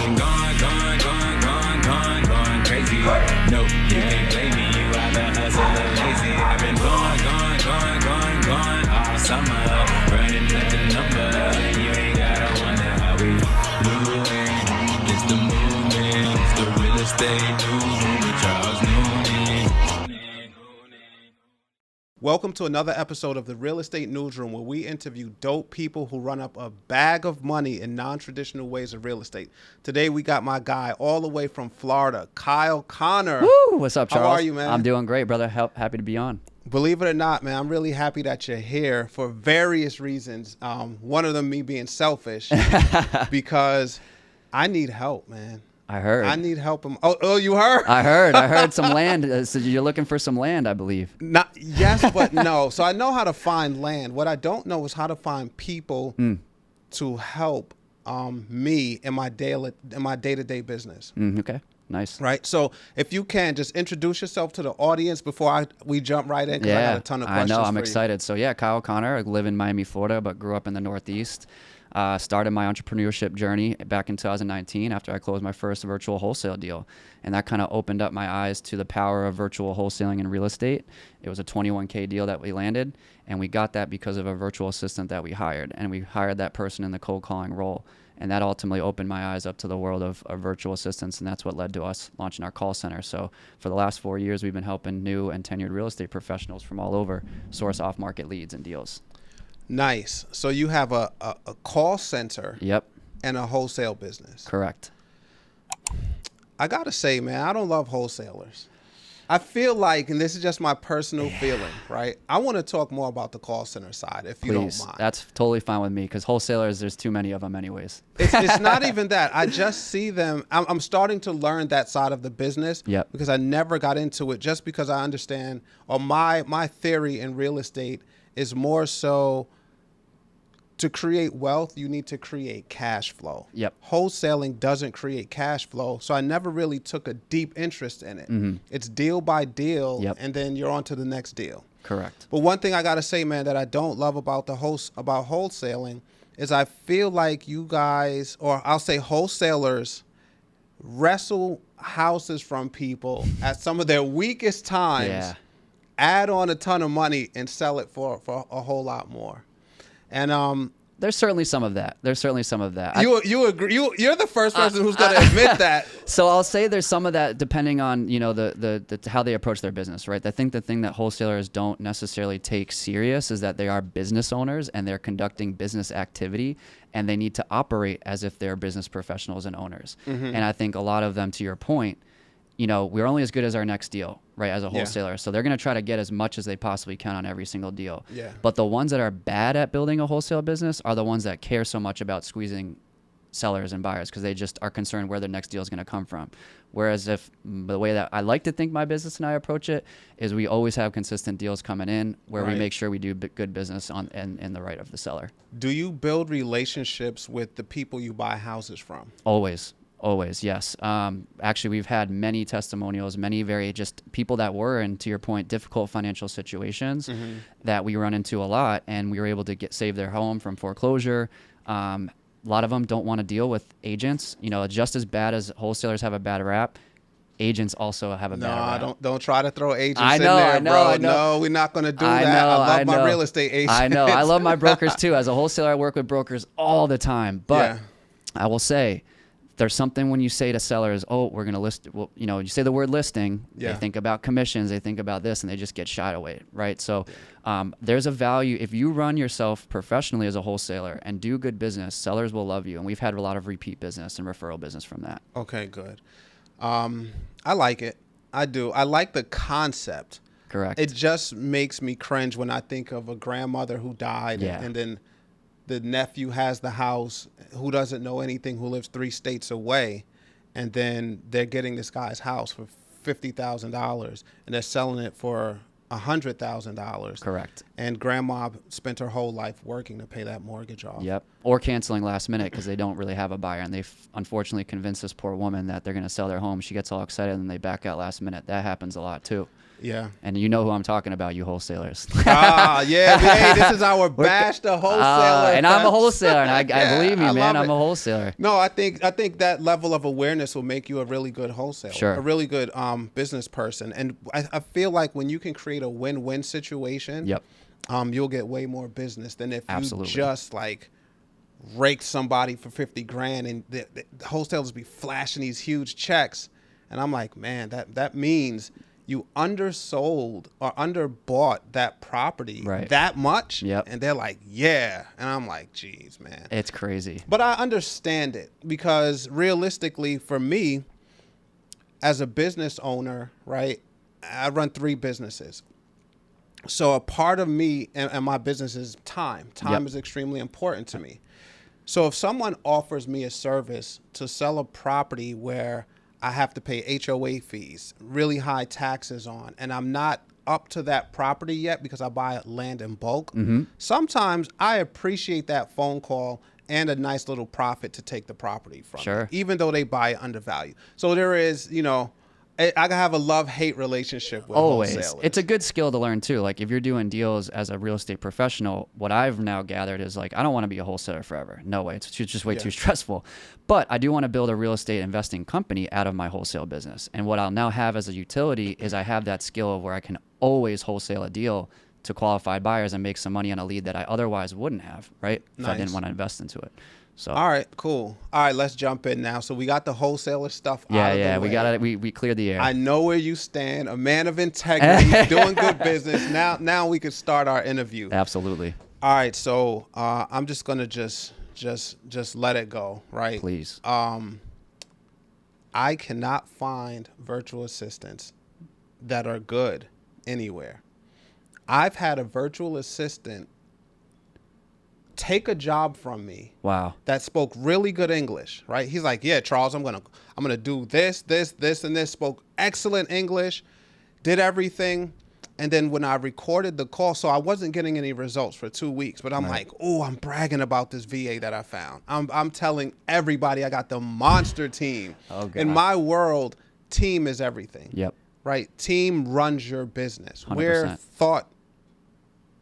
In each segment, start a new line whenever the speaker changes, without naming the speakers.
been going crazy. No, you can't blame me, you either hustle or lazy. I've been going all summer, running up the numbers, and you ain't gotta wonder how we doing. It's the movement, it's the real estate newsroom with Charles Noonan.
Welcome to another episode of the Real Estate Newsroom, where we interview dope people who run up a bag of money in non-traditional ways of real estate. Today, we got my guy all the way from Florida, Kyle Connor.
Woo! What's up, Charles?
How are you, man?
I'm doing great, brother. Happy to be on.
Believe it or not, man, I'm really happy that you're here for various reasons. One of them, me being selfish, because I need help, man.
I heard.
I need help. Oh, you heard?
I heard some land. So you're looking for some land, I believe.
Yes, but no. So I know how to find land. What I don't know is how to find people to help me in my day-to-day business.
Okay, nice.
Right. So if you can just introduce yourself to the audience before we jump right in, because I got a ton of questions.
I know. I'm
for
excited. So yeah, Kyle Connor. I live in Miami, Florida, but grew up in the Northeast. Started my entrepreneurship journey back in 2019 after I closed my first virtual wholesale deal. And that kind of opened up my eyes to the power of virtual wholesaling in real estate. It was a $21K deal that we landed, and we got that because of a virtual assistant that we hired. And we hired that person in the cold calling role. And that ultimately opened my eyes up to the world of virtual assistants, and that's what led to us launching our call center. So for the last 4 years, we've been helping new and tenured real estate professionals from all over source off-market leads and deals.
Nice. So you have a call center.
Yep.
And a wholesale business.
Correct.
I got to say, man, I don't love wholesalers. I feel like, and this is just my personal feeling, right? I want to talk more about the call center side, if you don't mind.
That's totally fine with me, because wholesalers, there's too many of them anyways.
It's not even that. I just see them. I'm starting to learn that side of the business.
Yep.
Because I never got into it, just because I understand, or my theory in real estate is more so, to create wealth, you need to create cash flow.
Yep.
Wholesaling doesn't create cash flow, so I never really took a deep interest in it. It's deal by deal, and then you're on to the next deal.
Correct.
But one thing I gotta say, man, that I don't love about wholesaling is I feel like you guys, or I'll say wholesalers, wrestle houses from people at some of their weakest times, add on a ton of money, and sell it for a whole lot more. And
there's certainly some of that.
You agree? You're the first person who's going to admit that.
So I'll say there's some of that, depending on the how they approach their business, right? I think the thing that wholesalers don't necessarily take serious is that they are business owners and they're conducting business activity, and they need to operate as if they're business professionals and owners. And I think a lot of them, to your point, we're only as good as our next deal, right, as a wholesaler. So they're going to try to get as much as they possibly can on every single deal.
Yeah.
But the ones that are bad at building a wholesale business are the ones that care so much about squeezing sellers and buyers, because they just are concerned where their next deal is going to come from. Whereas if the way that I like to think my business and I approach it is, we always have consistent deals coming in where we make sure we do good business in the right of the seller.
Do you build relationships with the people you buy houses from?
Always, yes. Actually, we've had many testimonials, many very just people that were in, to your point, difficult financial situations that we run into a lot, and we were able to save their home from foreclosure. A lot of them don't want to deal with agents. Just as bad as wholesalers have a bad rap, agents also have a bad rap.
Don't try to throw agents in there, bro.
I know.
No, we're not going to do that. I love my real estate agents.
I know. I love my brokers too. As a wholesaler, I work with brokers all the time. But I will say, there's something when you say to sellers, oh, we're going to list, well, you say the word listing, they think about commissions, they think about this, and they just get shied away, right? So there's a value. If you run yourself professionally as a wholesaler and do good business, sellers will love you. And we've had a lot of repeat business and referral business from that.
Okay, good. I like it. I do. I like the concept.
Correct.
It just makes me cringe when I think of a grandmother who died and then the nephew has the house, who doesn't know anything, who lives 3 states away, and then they're getting this guy's house for $50,000, and they're selling it for $100,000.
Correct.
And grandma spent her whole life working to pay that mortgage off.
Yep. or canceling last minute because they don't really have a buyer, and they've unfortunately convinced this poor woman that they're going to sell their home. She gets all excited and they back out last minute. That happens a lot too.
Yeah.
And you know who I'm talking about, you wholesalers.
Yeah. Hey, this is our bash the wholesaler.
And I'm a wholesaler, and I believe me,
I
man,
love
I'm
it.
a wholesaler.
No, I think that level of awareness will make you a really good wholesaler,
Sure.
a really good business person. And I feel like when you can create a win-win situation,
Yep.
You'll get way more business than if
Absolutely.
you just like rake somebody for 50 grand and the wholesalers be flashing these huge checks. And I'm like, man, that means you undersold or underbought that property
Right.
that much.
Yep.
And they're like, yeah. And I'm like, geez, man.
It's crazy.
But I understand it because realistically for me, as a business owner, right, I run 3 businesses. So a part of me and my business is time. Time
Yep.
is extremely important to me. So if someone offers me a service to sell a property where I have to pay HOA fees, really high taxes on, and I'm not up to that property yet because I buy land in bulk, sometimes I appreciate that phone call and a nice little profit to take the property from
Sure.
me, even though they buy it undervalued. So there is, I have a love-hate relationship with
Always.
wholesalers.
It's a good skill to learn too. Like if you're doing deals as a real estate professional, what I've now gathered is like, I don't want to be a wholesaler forever. No way. It's just way too stressful. But I do want to build a real estate investing company out of my wholesale business. And what I'll now have as a utility is I have that skill of where I can always wholesale a deal to qualified buyers and make some money on a lead that I otherwise wouldn't have, right? If I
Nice.
didn't want to invest into it. So
All right, cool. All right, let's jump in now. So we got the wholesaler stuff out of the way.
we got it. We cleared the air.
I know where you stand, a man of integrity, doing good business. Now we could start our interview.
Absolutely.
All right, so I'm just gonna just let it go, right?
Please.
I cannot find virtual assistants that are good anywhere. I've had a virtual assistant take a job from me
Wow.
that spoke really good English, right? He's like, yeah, Charles, I'm gonna do this, and this. Spoke excellent English, did everything. And then when I recorded the call, so I wasn't getting any results for 2 weeks, but I'm like, oh, I'm bragging about this VA that I found. I'm telling everybody I got the monster team.
Oh, God.
In my world, team is everything.
Yep.
Right? Team runs your business.
100%.
We're thought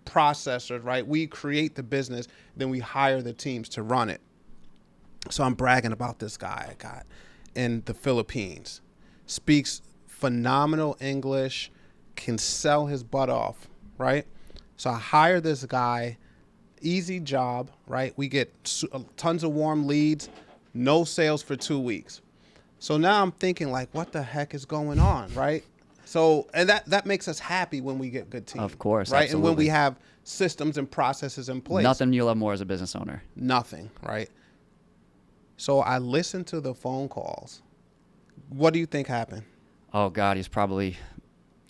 processors, right? We create the business, then we hire the teams to run it. So I'm bragging about this guy I got in the Philippines. Speaks phenomenal English, can sell his butt off, right? So I hire this guy, easy job, right? We get tons of warm leads, no sales for 2 weeks. So now I'm thinking like, what the heck is going on, right? So, and that makes us happy when we get good teams.
Of course,
right? And when
absolutely.
we have systems and processes in place.
Nothing you love more as a business owner.
Nothing, right? So I listened to the phone calls. What do you think happened?
Oh God, he's probably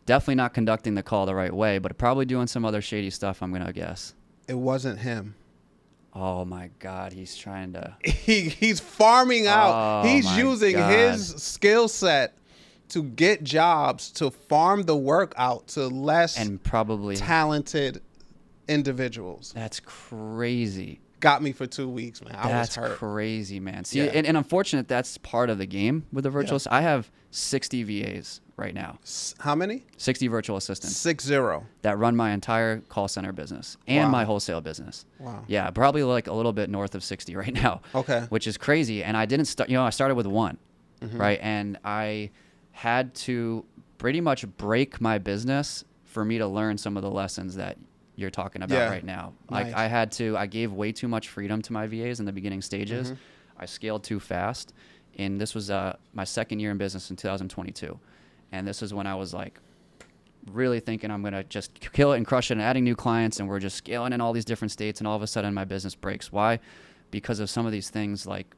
definitely not conducting the call the right way, but probably doing some other shady stuff, I'm gonna guess.
It wasn't him.
Oh my God, he's trying to.
He's farming out.
Oh,
He's
my
using
God.
his skill set to get jobs, to farm the work out to less
And probably.
talented individuals.
That's crazy.
Got me for 2 weeks, man. I
That's
was hurt.
crazy, man. See,
Yeah.
and unfortunate, that's part of the game with the virtual. I have 60 VAs right now,
How many?
60 virtual assistants
60.
that run my entire call center business and
Wow.
my wholesale business.
Wow.
Yeah, probably like a little bit north of 60 right now.
Okay.
Which is crazy. And I didn't start, I started with one, right? And I had to pretty much break my business for me to learn some of the lessons that you're talking about
Yeah.
right now.
Nice.
Like I gave way too much freedom to my VAs in the beginning stages. I scaled too fast. And this was my second year in business in 2022. And this is when I was like really thinking I'm going to just kill it and crush it and adding new clients. And we're just scaling in all these different states. And all of a sudden my business breaks. Why? Because of some of these things. Like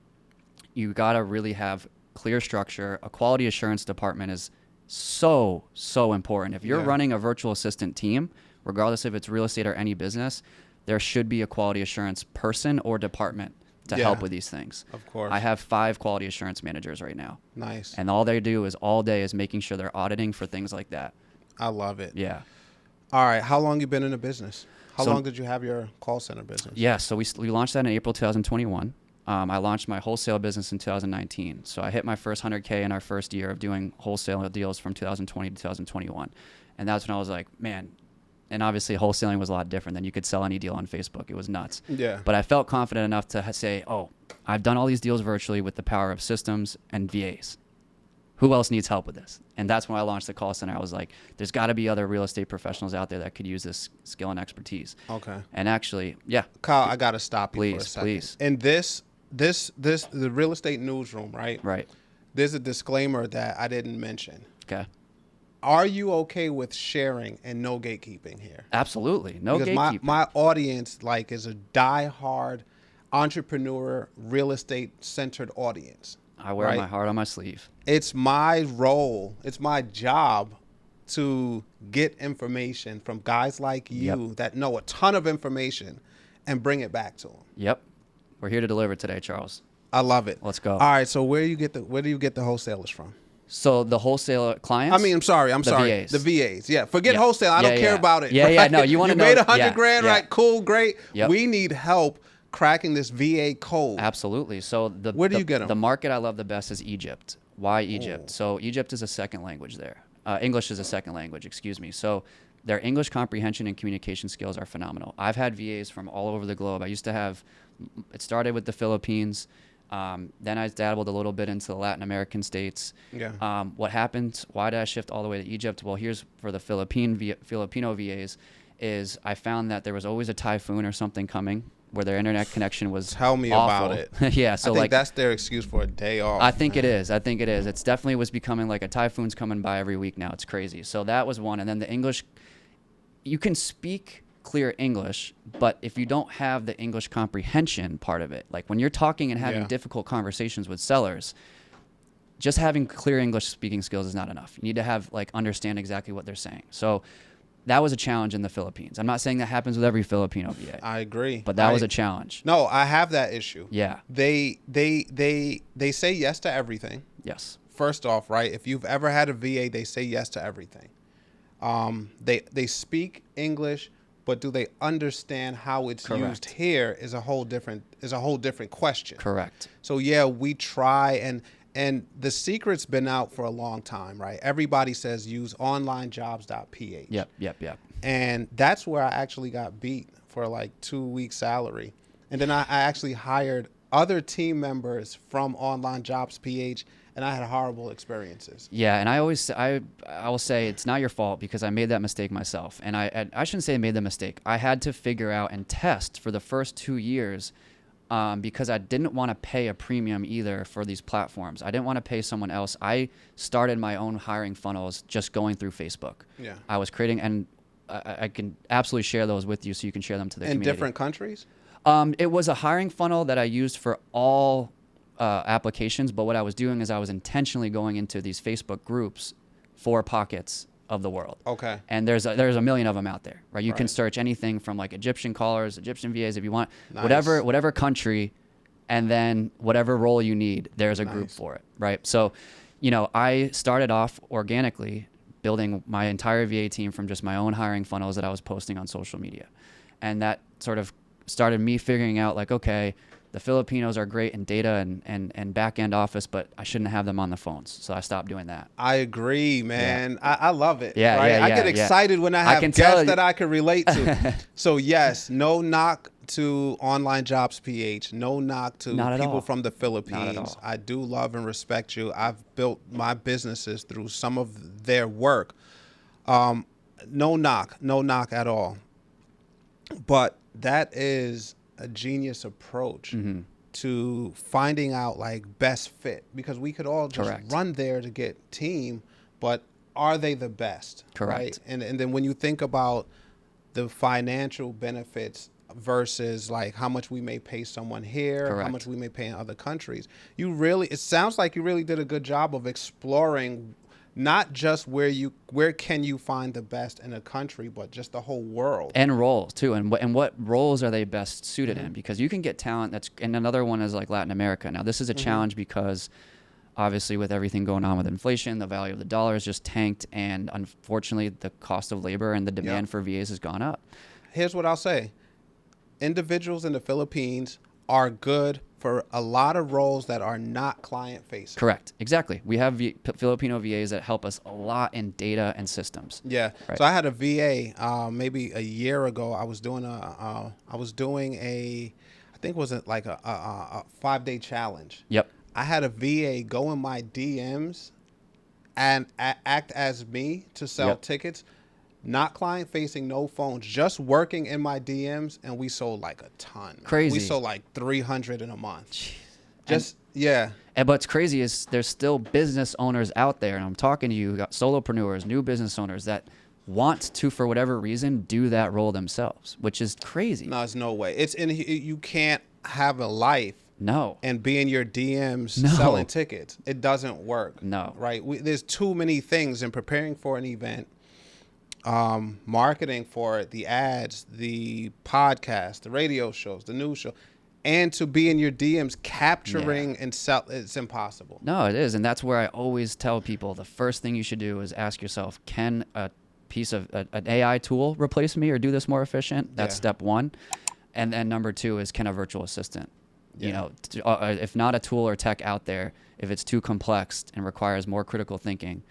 you got to really have clear structure. A quality assurance department is so important. If you're running a virtual assistant team, regardless if it's real estate or any business, there should be a quality assurance person or department to help with these things.
Of course.
I have 5 quality assurance managers right now.
Nice.
And all they do is all day is making sure they're auditing for things like that.
I love it.
Yeah.
All right. How long you been in the business? How long did you have your call center business?
Yeah, so we launched that in April 2021. I launched my wholesale business in 2019. So I hit my first 100K in our first year of doing wholesale deals from 2020 to 2021. And that's when I was like, man, and obviously wholesaling was a lot different than you could sell any deal on Facebook. It was nuts.
Yeah.
But I felt confident enough to say, oh, I've done all these deals virtually with the power of systems and VAs. Who else needs help with this? And that's when I launched the call center. I was like, there's got to be other real estate professionals out there that could use this skill and expertise.
Okay.
And actually, yeah.
Kyle, I got to stop you for a
Please,
second.
please.
And the real estate newsroom, right?
Right.
There's a disclaimer that I didn't mention.
Okay.
Are you okay with sharing and no gatekeeping here?
Absolutely. No
Because
gatekeeping.
my audience like is a diehard entrepreneur, real estate centered audience.
I wear
right?
my heart on my sleeve.
It's my role, it's my job to get information from guys like you that know a ton of information and bring it back to them.
Yep. We're here to deliver today, Charles.
I love it.
Let's go.
All right, so where do you get the wholesalers from?
So the wholesaler clients.
I'm sorry.
VAs.
The VAs. Yeah. Forget
Yeah.
wholesale. I don't care about it.
Yeah,
right?
no, you want to know.
made $100,000,
yeah.
right? Cool, great.
Yep.
We need help cracking this VA code.
Absolutely. So
Where do you get 'em?
The market I love the best is Egypt. Why Egypt? So Egypt is a second language there. English is a second language, excuse me. So their English comprehension and communication skills are phenomenal. I've had VAs from all over the globe. I used to have, it started with the Philippines. Then I dabbled a little bit into the Latin American states.
Yeah.
What happened? Why did I shift all the way to Egypt? Well, here's for the Filipino VAs is I found that there was always a typhoon or something coming where their internet connection was
Tell me
awful.
about it.
Yeah, so
I think
like
that's their excuse for a day off.
I think it is. It's definitely was becoming like a typhoon's coming by every week now. It's crazy. So that was one. And then the English, you can speak clear English, but if you don't have the English comprehension part of it, like when you're talking and having difficult conversations with sellers, just having clear English speaking skills is not enough. You need to have understand exactly what they're saying. So that was a challenge in the Philippines. I'm not saying that happens with every Filipino VA.
I agree.
But that was a challenge.
No, I have that issue.
Yeah.
They say yes to everything.
Yes.
First off, right? If you've ever had a VA, they say yes to everything. They speak English, but do they understand how it's used here is a whole different question.
Correct.
So yeah, we try and the secret's been out for a long time, right? Everybody says use onlinejobs.ph.
Yep.
And that's where I actually got beat for like 2 weeks salary. And then I actually hired other team members from onlinejobs.ph, and I had horrible experiences.
Yeah, and I will say it's not your fault because I made that mistake myself. And I shouldn't say I made the mistake. I had to figure out and test for the first 2 years because I didn't want to pay a premium either for these platforms. I didn't want to pay someone else. I started my own hiring funnels just going through Facebook.
Yeah.
I was creating, and I can absolutely share those with you so you can share them to the community.
In different countries?
It was a hiring funnel that I used for all applications, but what I was doing is I was intentionally going into these Facebook groups for pockets of the world.
Okay.
And there's a million of them out there, right? You can search anything from like Egyptian callers, Egyptian VAs if you want, whatever country, and then whatever role you need, there's a group for it, right? So, I started off organically building my entire VA team from just my own hiring funnels that I was posting on social media. And that sort of started me figuring out like, okay, the Filipinos are great in data and back-end office, but I shouldn't have them on the phones. So I stopped doing that.
I agree, man.
Yeah.
I love it.
Yeah,
right?
yeah,
I get excited when I have guests that I can relate to. So yes, no knock to Online Jobs PH. No knock to people from the Philippines.
Not at all.
I do love and respect you. I've built my businesses through some of their work. No knock at all. But that is a genius approach to finding out like best fit, because we could all just run there to get team, but are they the best?
Correct.
Right? And then when you think about the financial benefits versus like how much we may pay someone here, how much we may pay in other countries, it sounds like you really did a good job of exploring not just where can you find the best in a country, but just the whole world.
And roles too, and what roles are they best suited in? Because you can get talent and another one is like Latin America. Now this is a challenge because obviously with everything going on with inflation, the value of the dollar has just tanked, and unfortunately the cost of labor and the demand for VAs has gone up.
here's what I'll say. Individuals in the Philippines are good for a lot of roles that are not client facing.
Correct. Exactly. We have Filipino VAs that help us a lot in data and systems.
Yeah.
Right.
So I had a VA maybe a year ago. I was doing I think it was like a 5-day challenge.
Yep.
I had a VA go in my DMs and act as me to sell
Yep.
tickets, not client facing, no phones, just working in my DMs, and we sold like a ton.
Crazy.
We sold like 300 in a month.
And what's crazy is there's still business owners out there, and I'm talking to you, got solopreneurs, new business owners that want to, for whatever reason, do that role themselves, which is crazy.
No, there's no way. You can't have a life
No.
and be in your DMs
No.
selling tickets. It doesn't work.
No.
Right? There's too many things in preparing for an event, marketing for it, the ads, the podcast, the radio shows, the news show, and to be in your DMs capturing and sell. It's impossible.
No, it is. And that's where I always tell people the first thing you should do is ask yourself, can a piece of an AI tool replace me or do this more efficient? That's step one. And then number two is, can a virtual assistant? You know, if not a tool or tech out there, if it's too complex and requires more critical thinking,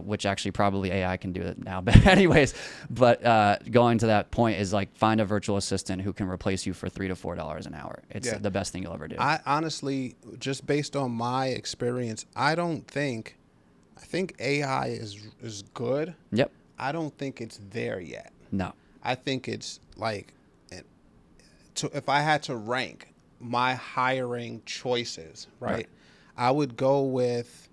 which actually probably AI can do it now. But anyways, going to that point is like, find a virtual assistant who can replace you for $3 to $4 an hour. It's the best thing you'll ever do.
I honestly, just based on my experience, I think AI is good.
Yep.
I don't think it's there yet.
No.
I think it's like, if I had to rank my hiring choices, right, I would go with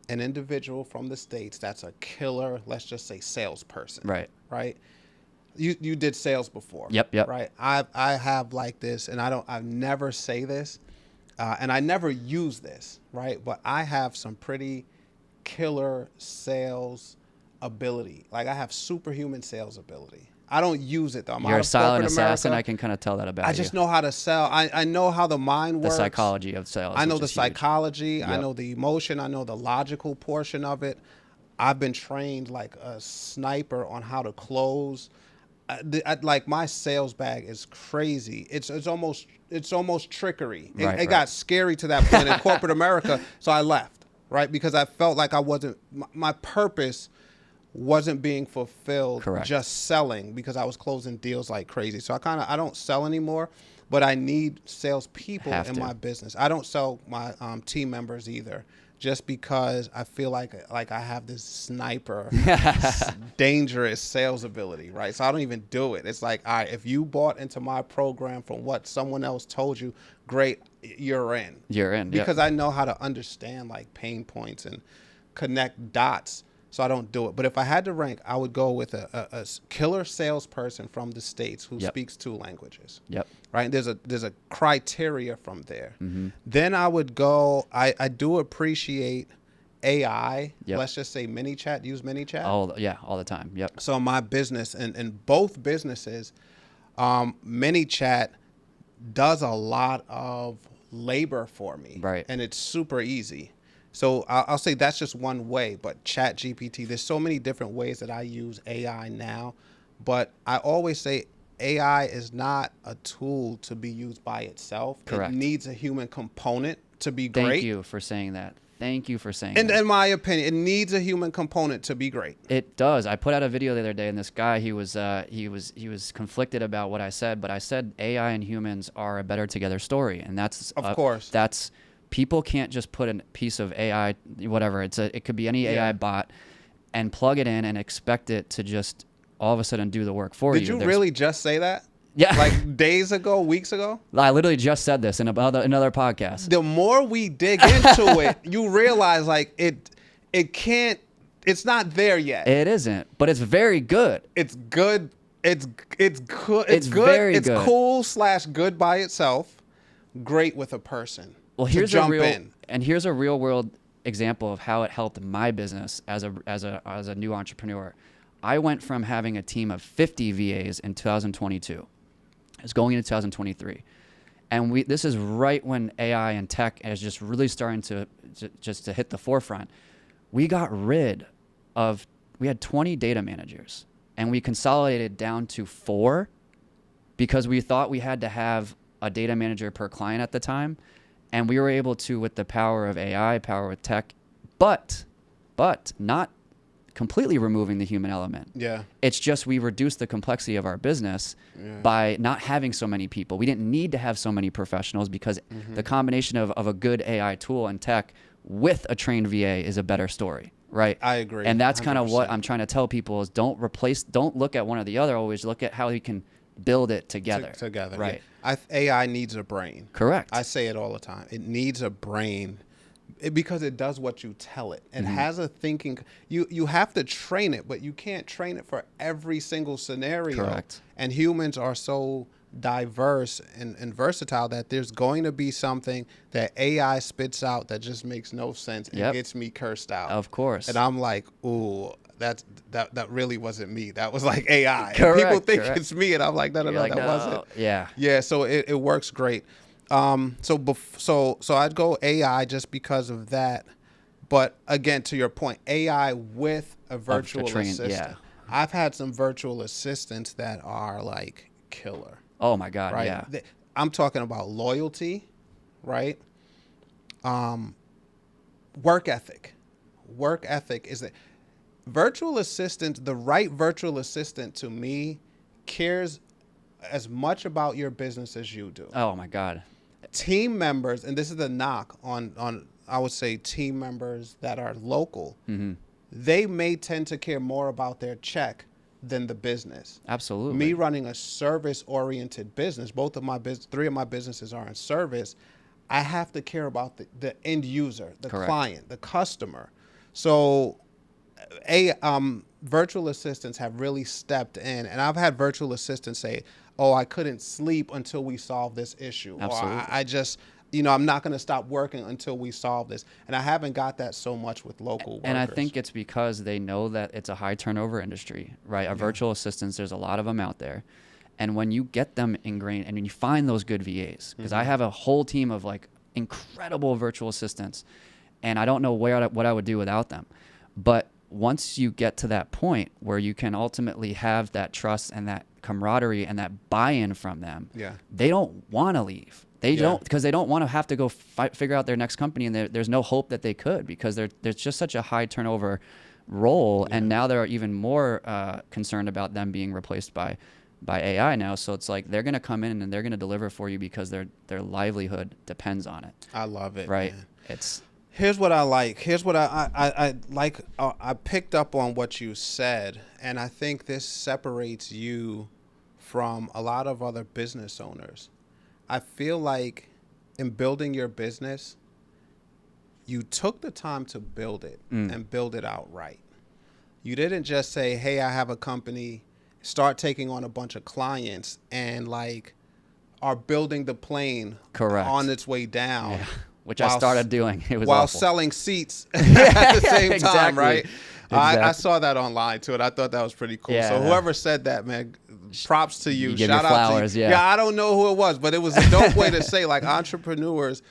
an individual from the States that's a killer, let's just say salesperson. Right. You did sales before.
Yep.
Right. I have like this, and I never say this, and I never use this, right? But I have some pretty killer sales ability. Like, I have superhuman sales ability. I don't use it though.
You're a silent assassin. I can kind of tell that about you.
I just know how to sell. I know how the mind works.
The psychology of sales.
I know
which
the
is huge.
psychology.
Yep.
I know the emotion. I know the logical portion of it. I've been trained like a sniper on how to close. Like, my sales bag is crazy. It's almost trickery. It got scary to that point in corporate America, so I left. Right, because I felt like I wasn't. My purpose wasn't being fulfilled.
Correct.
Just selling, because I was closing deals like crazy. So I don't sell anymore, but I need salespeople in my business. I don't sell my team members either, just because I feel like I have this sniper, dangerous sales ability, right? So I don't even do it. It's like, all right, if you bought into my program from what someone else told you, great, you're in.
You're in.
Because I know how to understand like pain points and connect dots. So I don't do it. But if I had to rank, I would go with a killer salesperson from the States who speaks 2 languages.
Yep.
Right. There's a criteria from there.
Mm-hmm.
Then I would go. I do appreciate AI.
Yep.
Let's just say ManyChat. Use ManyChat.
All the time. Yep.
So my business and both businesses, ManyChat does a lot of labor for me.
Right.
And it's super easy. So I'll say that's just one way, but ChatGPT, there's so many different ways that I use AI now, but I always say AI is not a tool to be used by itself.
Correct.
It needs a human component to be great.
Thank you for saying that. Thank you for saying that.
In my opinion, it needs a human component to be great.
It does. I put out a video the other day, and this guy, he was conflicted about what I said, but I said AI and humans are a better together story, and that's
Of course.
That's people can't just put a piece of AI, whatever it could be any AI bot, and plug it in and expect it to just all of a sudden do the work for you.
Did you really just say that?
Yeah.
Like days ago, weeks ago?
I literally just said this in another podcast.
The more we dig into it, you realize like it can't. It's not there yet.
It isn't, but it's very good.
It's good. It's good.
It's
good.
very
it's
good.
Cool / good by itself. Great with a person.
Well,
to
here's
jump
a real
in.
and here's a real world example of how it helped my business as a new entrepreneur. I went from having a team of 50 VAs in 2022. It's going into 2023. And this is right when AI and tech is just really starting to hit the forefront. We had 20 data managers, and we consolidated down to 4 because we thought we had to have a data manager per client at the time. And we were able to, with the power of AI, power of tech, but not completely removing the human element.
Yeah.
It's just we reduced the complexity of our business by not having so many people. We didn't need to have so many professionals because the combination of a good AI tool and tech with a trained VA is a better story, right?
I agree.
And that's kind of
100%.
what I'm trying to tell people is don't look at one or the other, always look at how you can build it together.
Together.
Right.
Yeah. AI needs a brain.
Correct.
I say it all the time. It needs a brain because it does what you tell it. It has a thinking. You have to train it, but you can't train it for every single scenario.
Correct.
And humans are so diverse and versatile that there's going to be something that AI spits out that just makes no sense and gets me cursed out.
Of course.
And I'm like, ooh, that really wasn't me. That was like AI.
Correct,
People think
correct.
it's me, and I'm like, no,
You're like,
that
no.
wasn't.
Yeah.
Yeah, so it works great. So I'd go AI just because of that. But again, to your point, AI with a virtual assistant.
Yeah.
I've had some virtual assistants that are like killer.
Oh my God.
Right?
Yeah.
I'm talking about loyalty, right? Work ethic. Work ethic is that virtual assistant, the right virtual assistant to me cares as much about your business as you do.
Oh my God.
Team members, and this is a knock on I would say team members that are local, they may tend to care more about their check than the business.
Absolutely.
Me running a service-oriented business, three of my businesses are in service, I have to care about the end user, the
Correct.
client, the customer. So virtual assistants have really stepped in, and I've had virtual assistants say, oh, I couldn't sleep until we solve this issue.
Absolutely.
Or I just, I'm not going to stop working until we solve this. And I haven't got that so much with local workers.
And I think it's because they know that it's a high turnover industry, right? Virtual assistants, there's a lot of them out there. And when you get them ingrained and you find those good VAs, because I have a whole team of like incredible virtual assistants, and I don't know what I would do without them. But once you get to that point where you can ultimately have that trust and that camaraderie and that buy-in from them, they don't want to leave. They don't, because they don't want to have to go figure out their next company, and there's no hope that they could, because there's just such a high turnover role, and now they're even more concerned about them being replaced by AI now. So it's like they're going to come in and they're going to deliver for you because their livelihood depends on it.
I love it,
right?
Man. Here's what I like. Here's what I like. I picked up on what you said, and I think this separates you from a lot of other business owners. I feel like in building your business, you took the time to build it and build it out right. You didn't just say, hey, I have a company, start taking on a bunch of clients, and like are building the plane on its way down.
Yeah. Which I started doing. It was
while
awful.
selling seats at the same time, right?
Exactly.
I saw that online too, and I thought that was pretty cool. So whoever said that, man, props to you.
Give
Shout
your
out
flowers,
to you.
yeah.
I don't know who it was, but it was a dope way to say, like, entrepreneurs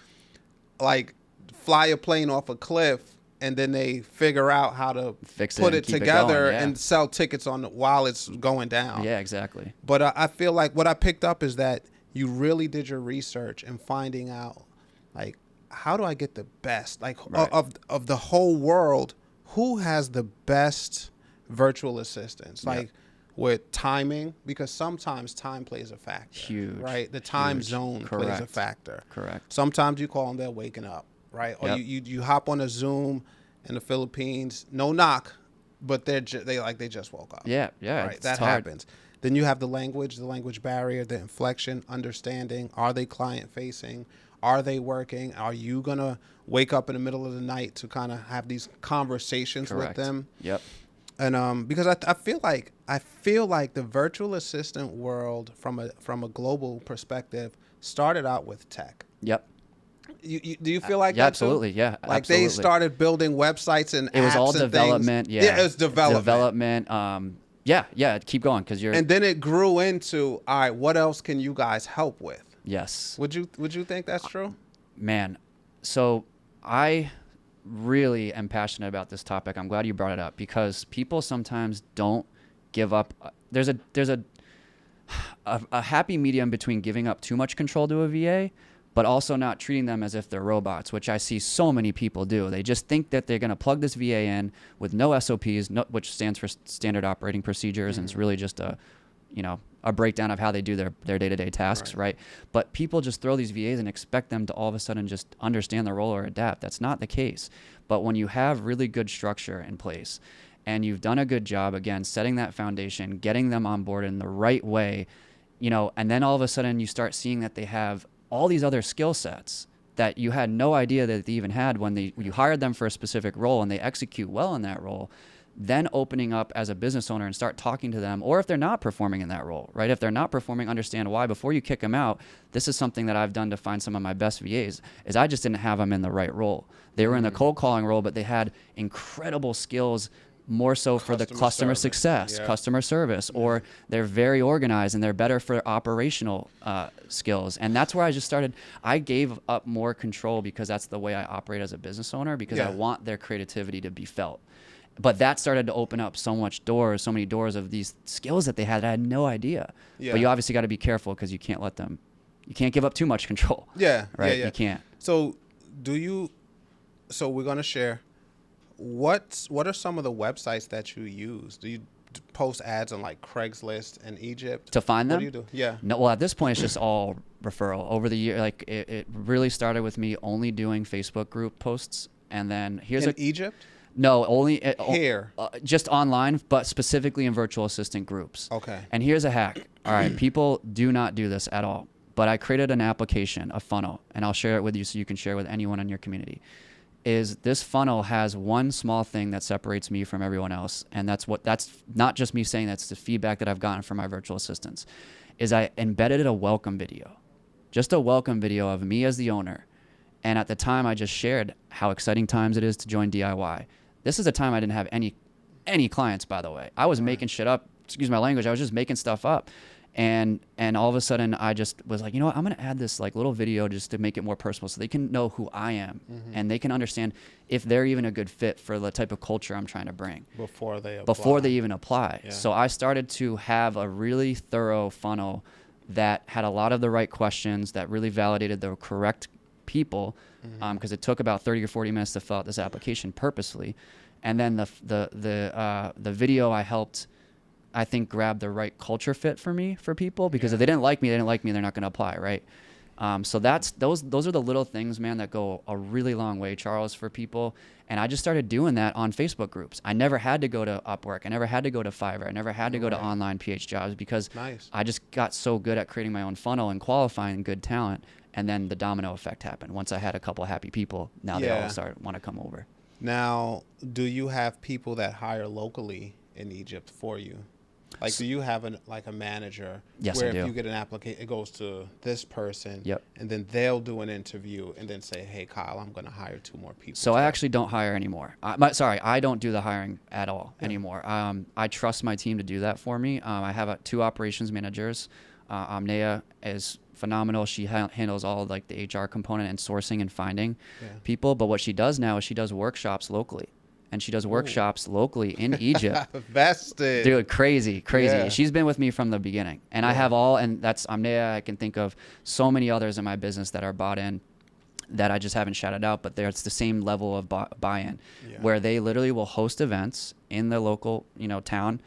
like fly a plane off a cliff and then they figure out how to put it together and sell tickets while it's going down.
Yeah, exactly.
But I feel like what I picked up is that you really did your research and finding out, like, how do I get the best, like, of the whole world? Who has the best virtual assistants? Like, with timing, because sometimes time plays a factor.
Huge.
Right? The time zone plays a factor.
Correct.
Sometimes you call them, they're waking up, right? Or you hop on a Zoom in the Philippines, no knock, but they just woke up.
Yeah.
Right. That happens. Then you have the language barrier, the inflection, understanding. Are they client facing? Are they working? Are you going to wake up in the middle of the night to kind of have these conversations with them?
Yep.
And because I feel like the virtual assistant world from a global perspective started out with tech.
Yep.
Do you feel like that
absolutely,
too?
yeah.
Like
absolutely.
they started building websites and
it was
apps
all
and
development.
Things.
Yeah,
it was development.
Yeah. Keep going, because you're.
And then it grew into, all right, what else can you guys help with?
Yes.
Would you think that's true?
Man, so I really am passionate about this topic. I'm glad you brought it up, because people sometimes don't give up. There's a happy medium between giving up too much control to a VA, but also not treating them as if they're robots, which I see so many people do. They just think that they're going to plug this VA in with no SOPs, which stands for standard operating procedures, and it's really just a breakdown of how they do their day-to-day tasks, right? But people just throw these VAs and expect them to all of a sudden just understand the role or adapt. That's not the case. But when you have really good structure in place and you've done a good job, again, setting that foundation, getting them on board in the right way, and then all of a sudden you start seeing that they have all these other skill sets that you had no idea that they even had when you hired them for a specific role, and they execute well in that role, then opening up as a business owner and start talking to them. Or if they're not performing in that role, right? If they're not performing, understand why. Before you kick them out, this is something that I've done to find some of my best VAs, is I just didn't have them in the right role. They were in the cold calling role, but they had incredible skills, more so for the customer success, customer service, or they're very organized and they're better for operational skills. And that's where I just started. I gave up more control because that's the way I operate as a business owner, because I want their creativity to be felt. But that started to open up so many doors of these skills that they had that I had no idea. Yeah. But you obviously got to be careful, because you can't you can't give up too much control.
Yeah.
Right?
Yeah.
You can't.
So we're going to share, what are some of the websites that you use? Do you post ads on like Craigslist and Egypt
to find them?
What do you do? Yeah.
No, well, at this point it's just all referral. Over the year, like it really started with me only doing Facebook group posts, and then
Egypt?
No, only
here.
Just online, but specifically in virtual assistant groups.
Okay.
And here's a hack. All right, people do not do this at all, but I created an application, a funnel, and I'll share it with you so you can share with anyone in your community. Is this funnel has one small thing that separates me from everyone else, and that's not just me saying, that's the feedback that I've gotten from my virtual assistants, is I embedded a welcome video, just a welcome video of me as the owner. And at the time, I just shared how exciting times it is to join DIY. This is a time I didn't have any clients, by the way. I was making shit up. Excuse my language. I was just making stuff up. And all of a sudden, I just was like, I'm going to add this like little video just to make it more personal, so they can know who I am, and they can understand if they're even a good fit for the type of culture I'm trying to bring
before they
even apply. Yeah. So I started to have a really thorough funnel that had a lot of the right questions that really validated the correct people, because it took about 30 or 40 minutes to fill out this application purposely. And then the video I helped, I think, grab the right culture fit for people, because if they didn't like me, they're not going to apply, right? So those are the little things, man, that go a really long way, Charles, for people. And I just started doing that on Facebook groups. I never had to go to Upwork. I never had to go to Fiverr. I never had to go to online PH jobs, because I just got so good at creating my own funnel and qualifying good talent. And then the domino effect happened. Once I had a couple of happy people, now they all want to come over.
Now, do you have people that hire locally in Egypt for you? Like, do you have a manager?
Yes,
where
I do.
If you get an application, it goes to this person,
Yep.
and then they'll do an interview and then say, hey, Kyle, I'm going to hire 2 more people.
So I actually don't hire anymore. I don't do the hiring at all anymore. I trust my team to do that for me. I have 2 operations managers. Amnea is phenomenal. She handles all like the HR component and sourcing and finding people. But what she does now is she does workshops locally. And she does workshops locally in Egypt.
Vested.
Dude, crazy.
Yeah.
She's been with me from the beginning. And I have and that's Amnea. I can think of so many others in my business that are bought in that I just haven't shouted out, but it's the same level of buy-in, where they literally will host events in the local, town,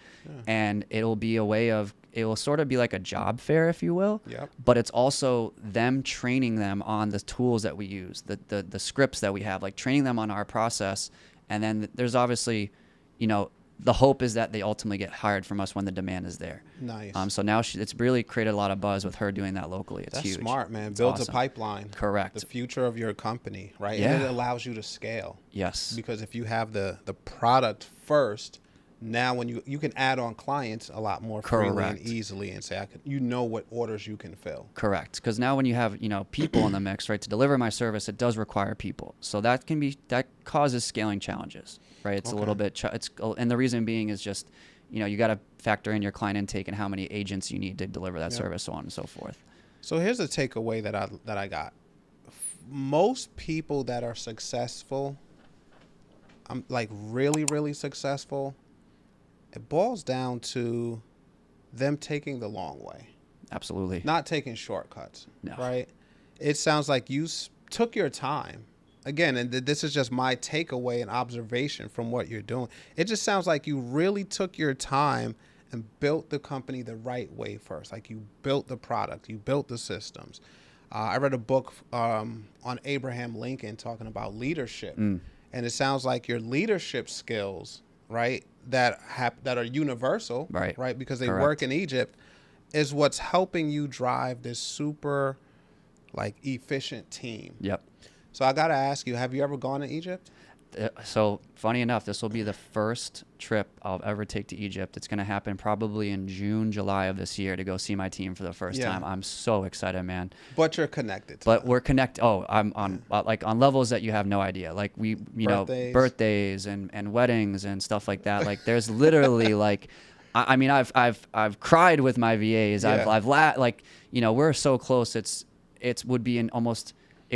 and it'll be a way of, it will sort of be like a job fair, if you will.
Yep.
But it's also them training them on the tools that we use, the scripts that we have, like training them on our process. And then there's obviously, the hope is that they ultimately get hired from us when the demand is there.
Nice.
So now it's really created a lot of buzz with her doing that locally. It's huge.
That's smart, man.
It's
Builds
awesome.
a pipeline.
Correct.
The future of your company, right?
Yeah.
And it allows you to scale.
Yes.
Because if you have the product first, now when you can add on clients a lot more freely and easily, and say, what orders you can fill.
Correct. Because now when you have, people in the mix, right, to deliver my service, it does require people. So that causes scaling challenges, right? It's a little bit, and the reason being is just, you got to factor in your client intake and how many agents you need to deliver that service, so on and so forth.
So here's a takeaway that I got. Most people that are successful, like really, really successful, it boils down to them taking the long way,
Absolutely.
not taking shortcuts,
No.
right? It sounds like you took your time. Again, and this is just my takeaway and observation from what you're doing. It just sounds like you really took your time and built the company the right way first. Like you built the product, you built the systems. I read a book on Abraham Lincoln talking about leadership, and it sounds like your leadership skills, right, that are universal, right, because they
Correct.
work in Egypt, is what's helping you drive this super, like, efficient team.
Yep.
So I got to ask you, have you ever gone to Egypt?
So funny enough, this will be the first trip I'll ever take to Egypt. It's going to happen probably in June, July of this year to go see my team for the first time. I'm so excited, man.
But you're connected to
But
them.
we're connected. Oh, I'm on like on levels that you have no idea. Like we, birthdays and weddings and stuff like that. Like there's literally like, I mean, I've cried with my VAs.
Yeah.
I've like, we're so close. It would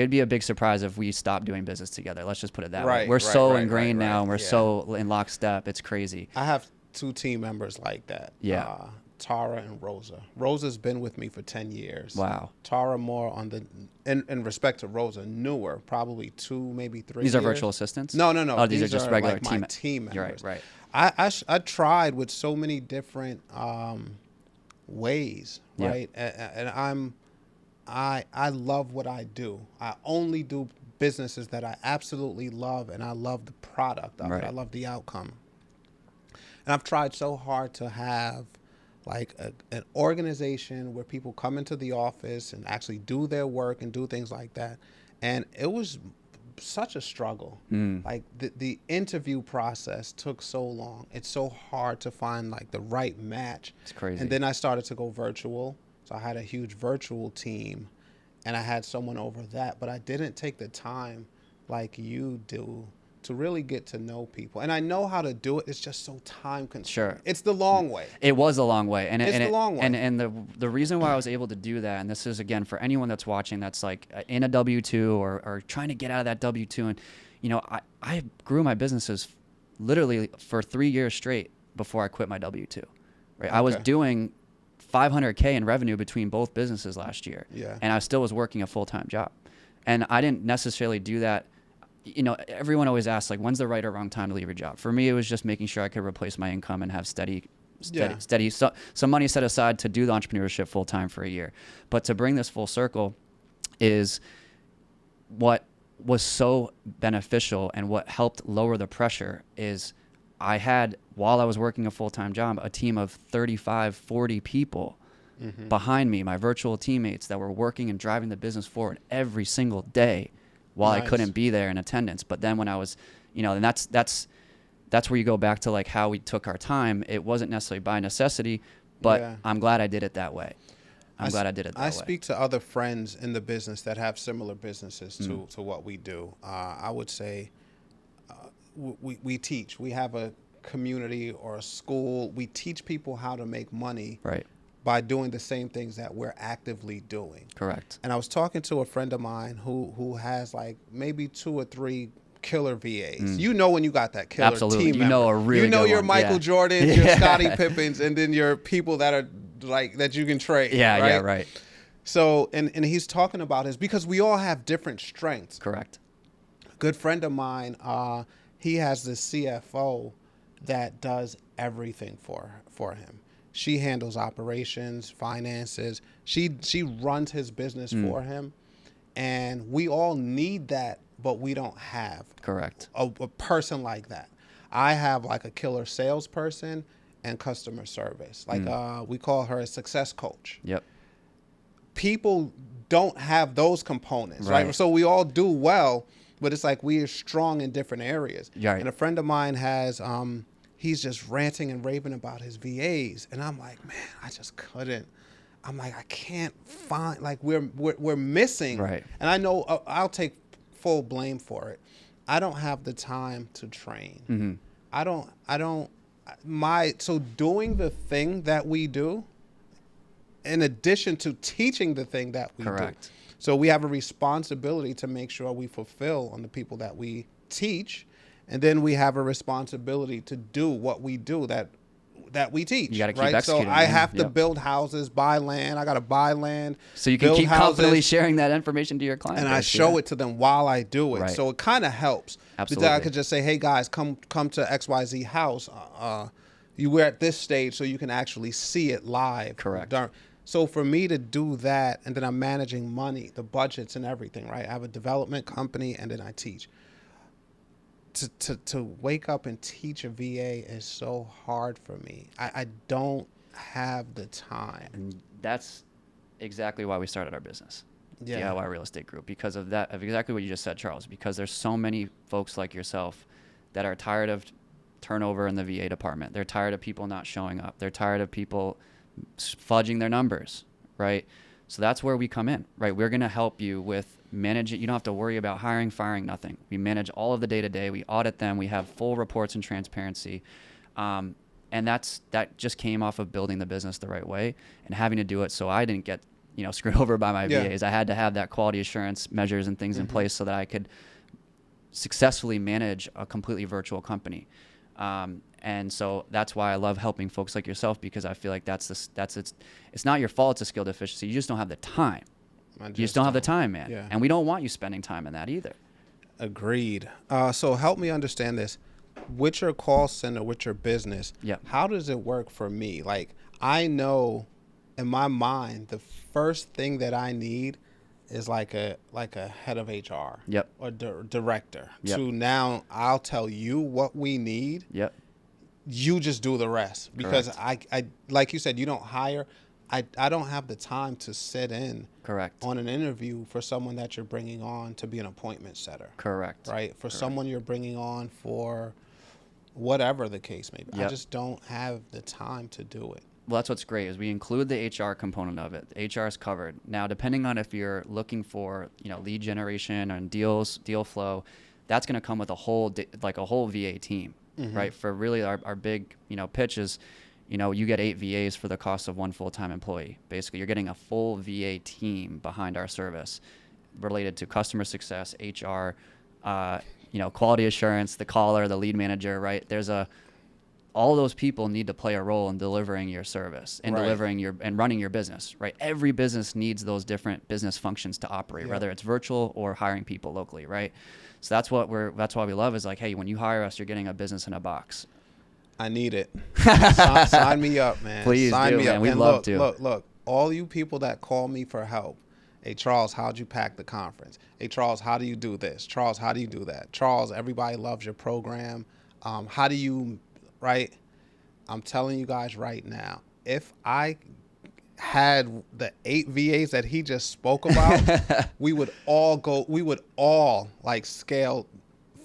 be a big surprise if we stopped doing business together. Let's just put it that way. We're so ingrained now, and we're so in lockstep. It's crazy.
I have 2 team members like that.
Yeah.
Tara and Rosa. Rosa's been with me for 10 years.
Wow.
Tara more on the, in respect to Rosa, newer, probably 2, maybe 3
These
years.
are virtual assistants?
No.
Oh, these are just regular
like my team members.
You're right.
I tried with so many different ways, right? And I love what I do. I only do businesses that I absolutely love, and I love the product of it. I love the outcome. And I've tried so hard to have like an organization where people come into the office and actually do their work and do things like that. And it was such a struggle. Like the interview process took so long. It's so hard to find like the right match.
It's crazy.
And then I started to go virtual. So I had a huge virtual team, and I had someone over that, but I didn't take the time like you do to really get to know people. And I know how to do it. It's just so time consuming.
Sure.
It's the long way.
It was a long way. And
It's the long way.
And the reason why I was able to do that, and this is, again, for anyone that's watching that's like in a W-2 or trying to get out of that W-2. And, I grew my businesses literally for 3 years straight before I quit my W-2. Right. I was doing $500K in revenue between both businesses last year.
Yeah.
And I still was working a full-time job. And I didn't necessarily do that. Everyone always asks, like, when's the right or wrong time to leave your job? For me, it was just making sure I could replace my income and have steady, some money set aside to do the entrepreneurship full-time for a year. But to bring this full circle is what was so beneficial, and what helped lower the pressure is I had, while I was working a full-time job, a team of 35, 40 people behind me, my virtual teammates that were working and driving the business forward every single day while I couldn't be there in attendance. But then when I was, and that's where you go back to like how we took our time. It wasn't necessarily by necessity, but I'm glad I did it that way. I'm glad I did it that way.
I speak to other friends in the business that have similar businesses to what we do. I would say we teach. We have a community or a school. We teach people how to make money by doing the same things that we're actively doing.
Correct.
And I was talking to a friend of mine who has like maybe 2 or 3 killer VAs. You know when you got that killer
Absolutely.
team member.
You know a really good
your
one.
Michael Jordan, your Scottie Pippens, and then your people that are like that you can trade.
Right.
So and he's talking about his, because we all have different strengths.
Correct.
A good friend of mine, he has the CFO that does everything for him. She handles operations, finances. She runs his business for him. And we all need that, but we don't have
Correct.
a person like that. I have like a killer salesperson and customer service. Like we call her a success coach.
Yep.
People don't have those components, right? So we all do well, but it's like we are strong in different areas.
Right.
And a friend of mine has, he's just ranting and raving about his VAs. And I'm like, man, I just couldn't. I'm like, I can't find, like we're missing.
Right.
And I know I'll take full blame for it. I don't have the time to train. So doing the thing that we do, in addition to teaching the thing that we do. So we have a responsibility to make sure we fulfill on the people that we teach. And then we have a responsibility to do what we do that that we teach.
You gotta keep
right? So
executing,
I
man.
have to
Yep.
build houses, buy land. I got to buy land.
So you can
build
keep confidently
houses,
sharing that information to your clients.
and I show it to them while I do it.
Right.
So it kind of helps.
Absolutely.
Because I could just say, hey guys, come to XYZ house. You were at this stage, so you can actually see it live.
Correct.
So for me to do that, and then I'm managing money, the budgets and everything, right? I have a development company, and then I teach. To wake up and teach a VA is so hard for me. I don't have the time.
And that's exactly why we started our business.
Yeah.
DIY Real Estate Group, because of that, of exactly what you just said, Charles, because there's so many folks like yourself that are tired of turnover in the VA department. They're tired of people not showing up. They're tired of people fudging their numbers, right? So that's where we come in, right? We're going to help you with managing. You don't have to worry about hiring, firing, nothing. We manage all of the day-to-day. We audit them. We have full reports and transparency. And that just came off of building the business the right way and having to do it so I didn't get, screwed over by my VAs. I had to have that quality assurance measures and things in place so that I could successfully manage a completely virtual company. And so that's why I love helping folks like yourself, because I feel like it's not your fault. It's a skill deficiency. You just don't have the time. You just don't have the time, man.
Yeah.
And we don't want you spending time in that either.
Agreed. So help me understand this. With your call center, with your business, how does it work for me? Like, I know in my mind, the first thing that I need is like a head of HR or director to now I'll tell you what we need. You just do the rest, because I like you said, you don't hire. I don't have the time to sit in on an interview for someone that you're bringing on to be an appointment setter. Right? For someone you're bringing on for whatever the case may be. I just don't have the time to do it.
Well, that's what's great is we include the HR component of it. The HR is covered. Now, depending on if you're looking for, lead generation and deal flow, that's going to come with a whole VA team, right? For really our big, pitch is, you get 8 VAs for the cost of 1 full-time employee. Basically, you're getting a full VA team behind our service related to customer success, HR, quality assurance, the caller, the lead manager, right? All those people need to play a role in delivering your service and delivering and running your business, right? Every business needs those different business functions to operate, whether it's virtual or hiring people locally, right? So that's why we love is like, hey, when you hire us, you're getting a business in a box.
I need it. Sign me up, man.
Please
sign me
man.
up.
We'd
and
love to.
Look, all you people that call me for help. Hey, Charles, how'd you pack the conference? Hey, Charles, how do you do this? Charles, how do you do that? Charles, everybody loves your program. How do you, right? I'm telling you guys right now, if I had the 8 VAs that he just spoke about, we would all like scale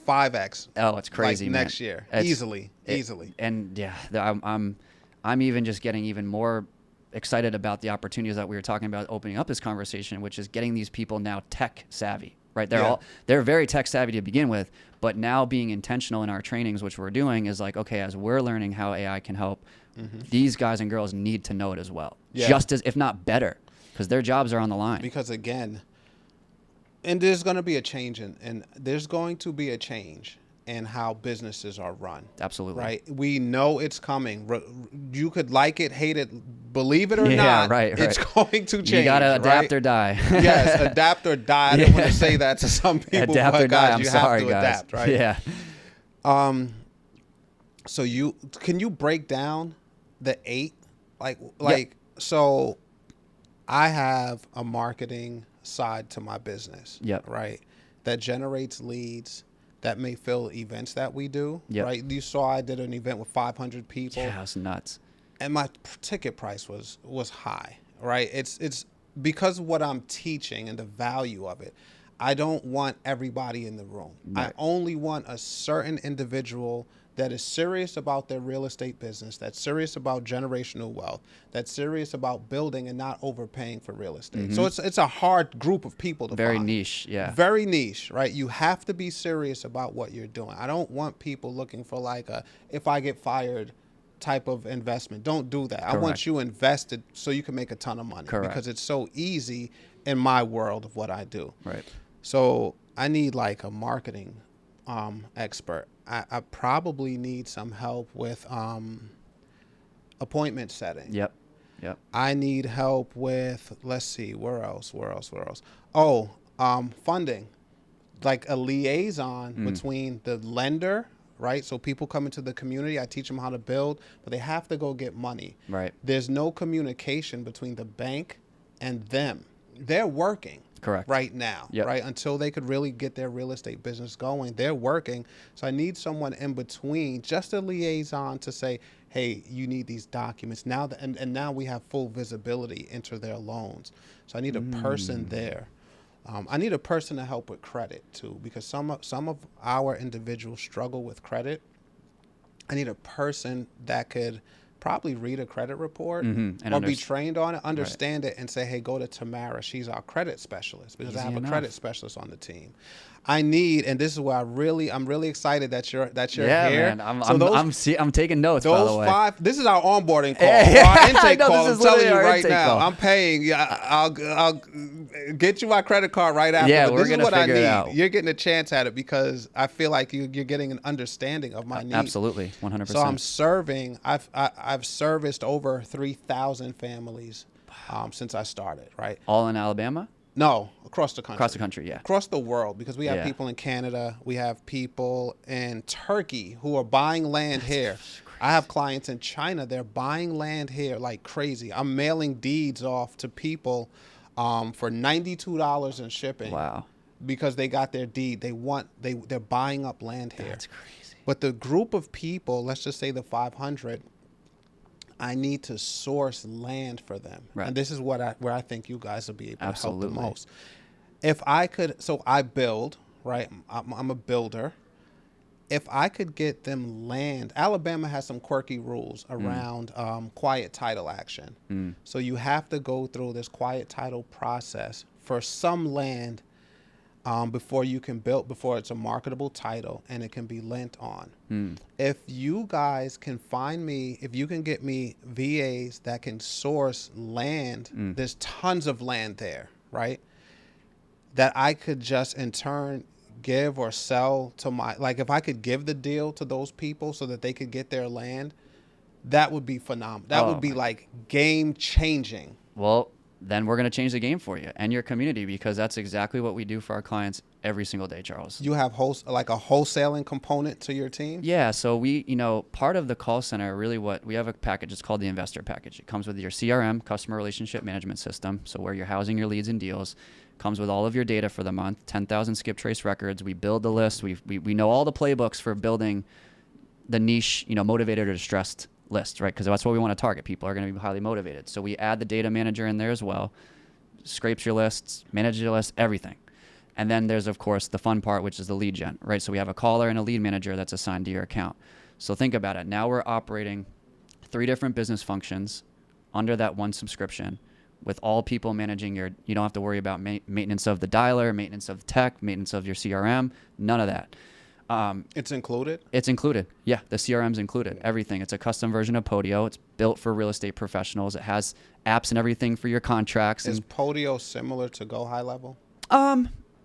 5X.
Oh, it's crazy,
like
man.
Next year.
It's,
easily.
And I'm even just getting even more excited about the opportunities that we were talking about opening up this conversation, which is getting these people now tech savvy, right? They're very tech savvy to begin with, but now being intentional in our trainings, which we're doing is like, okay, as we're learning how AI can help, these guys and girls need to know it as well, just as, if not better, because their jobs are on the line.
Because again, and there's going to be a change and there's going to be a change in how businesses are run.
Absolutely.
Right? We know it's coming. You could like it, hate it, believe it or not. It's going to change.
You got to adapt or die.
Yes, adapt or die. I didn't want to say that to some people.
Adapt
but
or die.
you
I'm sorry,
have to
guys.
adapt, right?
Yeah.
So can you break down the 8? So I have a marketing side to my business. Right? That generates leads. That may fill events that we do, right? You saw I did an event with 500 people.
Yeah, that's nuts.
And my ticket price was high, right? It's because of what I'm teaching and the value of it. I don't want everybody in the room. Right. I only want a certain individual that is serious about their real estate business, that's serious about generational wealth, that's serious about building and not overpaying for real estate. So it's a hard group of people to
Very
find.
niche, yeah.
Very niche, right? You have to be serious about what you're doing. I don't want people looking for like a, if I get fired type of investment. Don't do that. Correct. I want you invested so you can make a ton of money.
Correct.
Because it's so easy in my world of what I do.
Right.
So I need like a marketing expert. I probably need some help with appointment setting.
Yep. Yep.
I need help with, let's see, where else? Oh, funding, like a liaison between the lender, right? So people come into the community, I teach them how to build, but they have to go get money.
Right.
There's no communication between the bank and them. They're working.
Correct.
Right now,
Yep.
right? Until they could really get their real estate business going, they're working. So I need someone in between, just a liaison to say, hey, you need these documents now, and now we have full visibility into their loans. So I need a person there. I need a person to help with credit too, because some of our individuals struggle with credit. I need a person that could probably read a credit report or be trained on it, understand it, and say, hey, go to Tamara. She's our credit specialist, because I have a credit specialist on the team. I need, and this is where I'm really excited that you're here.
Man, I'm taking notes.
Those
by the way.
5. This is our onboarding call, our intake call. I'm telling you right now.
Call.
I'm paying. Yeah, I'll get you my credit card right after.
Yeah,
but
we're
this is
gonna
what I
figure it
need.
out.
You're getting a chance at it because I feel like you're getting an understanding of my needs.
Absolutely, 100%.
So I'm serving. I've serviced over 3,000 families since I started. Right.
All in Alabama?
No, across the country.
Across the country, yeah.
Across the world, because we have people in Canada, we have people in Turkey who are buying land here. I have clients in China, they're buying land here like crazy. I'm mailing deeds off to people for $92 in shipping.
Wow.
Because they got their deed. They're buying up land here.
That's crazy.
But the group of people, let's just say the 500, I need to source land for them.
Right.
And this is where I think you guys will be able
Absolutely.
to help the most. If I could, so I build, right? I'm a builder. If I could get them land, Alabama has some quirky rules around quiet title action. So you have to go through this quiet title process for some land before it's a marketable title and it can be lent on. If you guys can find me, if you can get me VAs that can source land, there's tons of land there, right? That I could just in turn give or sell to if I could give the deal to those people so that they could get their land, that would be phenomenal. That would be like game changing.
Well, then we're going to change the game for you and your community, because that's exactly what we do for our clients every single day, Charles.
You have like a wholesaling component to your team?
Yeah. So we, part of the call center, really we have a package. It's called the investor package. It comes with your CRM, customer relationship management system. So where you're housing your leads and deals. Comes with all of your data for the month, 10,000 skip trace records. We build the list. We know all the playbooks for building the niche, motivated or distressed list, right? Because that's what we want to target. People are going to be highly motivated. So we add the data manager in there as well, scrapes your lists, manages your list, everything. And then there's, of course, the fun part, which is the lead gen, right? So we have a caller and a lead manager that's assigned to your account. So think about it. Now we're operating 3 different business functions under that one subscription, with all people managing you don't have to worry about maintenance of the dialer, maintenance of tech, maintenance of your CRM, none of that.
It's included?
It's included. Yeah, the CRM's included, everything. It's a custom version of Podio. It's built for real estate professionals. It has apps and everything for your contracts.
Is Podio similar to Go High Level?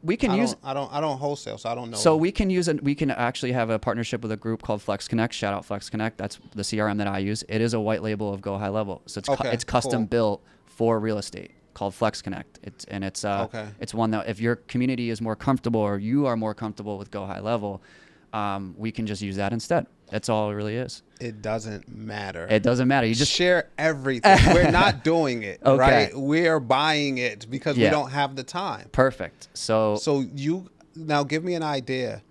We can use.
I don't wholesale, so I don't know.
So we can actually have a partnership with a group called Flex Connect. Shout out Flex Connect. That's the CRM that I use. It is a white label of Go High Level. So it's custom built for real estate, called Flex Connect. It's one that if your community is more comfortable or you are more comfortable with Go High Level, we can just use that instead. That's all it really is.
It doesn't matter.
It doesn't matter. You just
share everything. We're not doing it,
okay.
right? We're buying it because we don't have the time.
Perfect. So
you now give me an idea.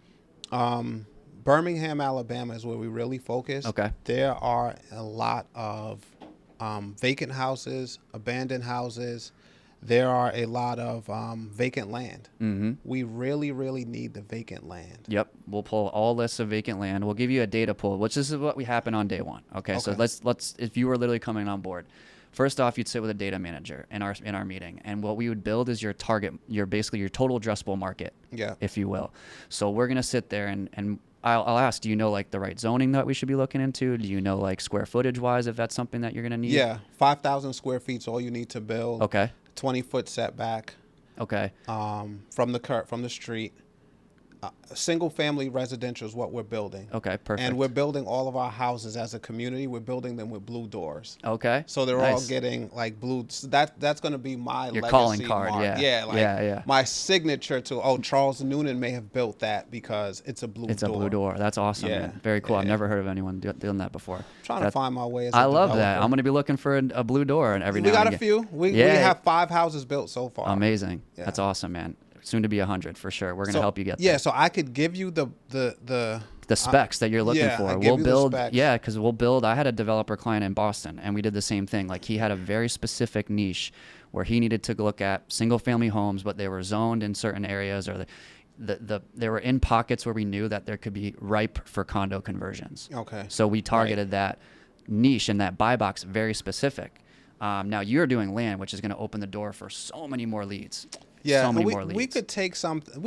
Birmingham, Alabama is where we really focus.
Okay.
There are a lot of vacant houses, abandoned houses. There are a lot of vacant land. We really, really need the vacant land.
Yep. We'll pull all lists of vacant land. We'll give you a data pool, which is what we happen on day one. Okay. So let's if you were literally coming on board, first off, you'd sit with a data manager in our meeting, and what we would build is your target, basically your total addressable market, if you will. So we're gonna sit there and I'll ask, do you know like the right zoning that we should be looking into? Do you know like square footage wise if that's something that you're gonna need?
Yeah, 5,000 square feet is all you need to build.
Okay.
20-foot setback.
Okay.
From the street. single family residential is what we're building.
Okay, perfect.
And we're building all of our houses as a community. We're building them with blue doors.
Okay.
So they're
Nice.
all getting like blue. So that's going to be my
Your
legacy
calling card,
mark.
yeah.
Like
Yeah.
my signature to, Charles Noonan may have built that because it's a blue door.
It's a blue door. That's awesome,
Yeah.
man. Very cool. I've
Yeah.
never heard of anyone doing that before.
Trying to find my way as a
I love that.
developer.
I'm going to be looking for a blue door and every
We
now
got
and
a
again.
few. We
Yeah.
have 5 houses built so far.
Amazing.
Yeah.
That's awesome, man. Soon to be 100 for sure. We're going to help you get there.
Yeah, so I could give you the
specs that you're looking
yeah,
for.
I give
We'll
you the
build,
specs.
yeah, because we'll build. I had a developer client in Boston, and we did the same thing. Like he had a very specific niche where he needed to look at single family homes, but they were zoned in certain areas, or they were in pockets where we knew that there could be ripe for condo conversions.
Okay.
So we targeted that niche and that buy box very specific. Now you're doing land, which is going to open the door for so many more leads.
Yeah,
so many
we,
more leads.
we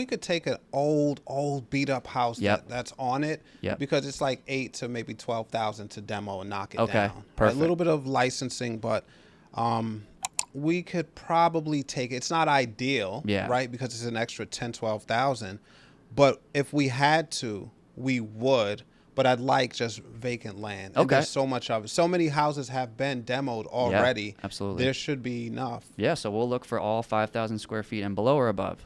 could take an old beat up house
Yep.
that's on it
Yep.
because it's like 8 to maybe 12,000 to demo and knock it
Okay,
down.
perfect.
A little bit of licensing, but we could probably take it's not ideal,
Yeah.
right? Because it's an extra 10, 12,000. But if we had to, we would. But I'd like just vacant land. And
Okay.
there's so much of it. So many houses have been demoed already.
absolutely.
There should be enough.
Yeah, so we'll look for all 5,000 square feet and below or above.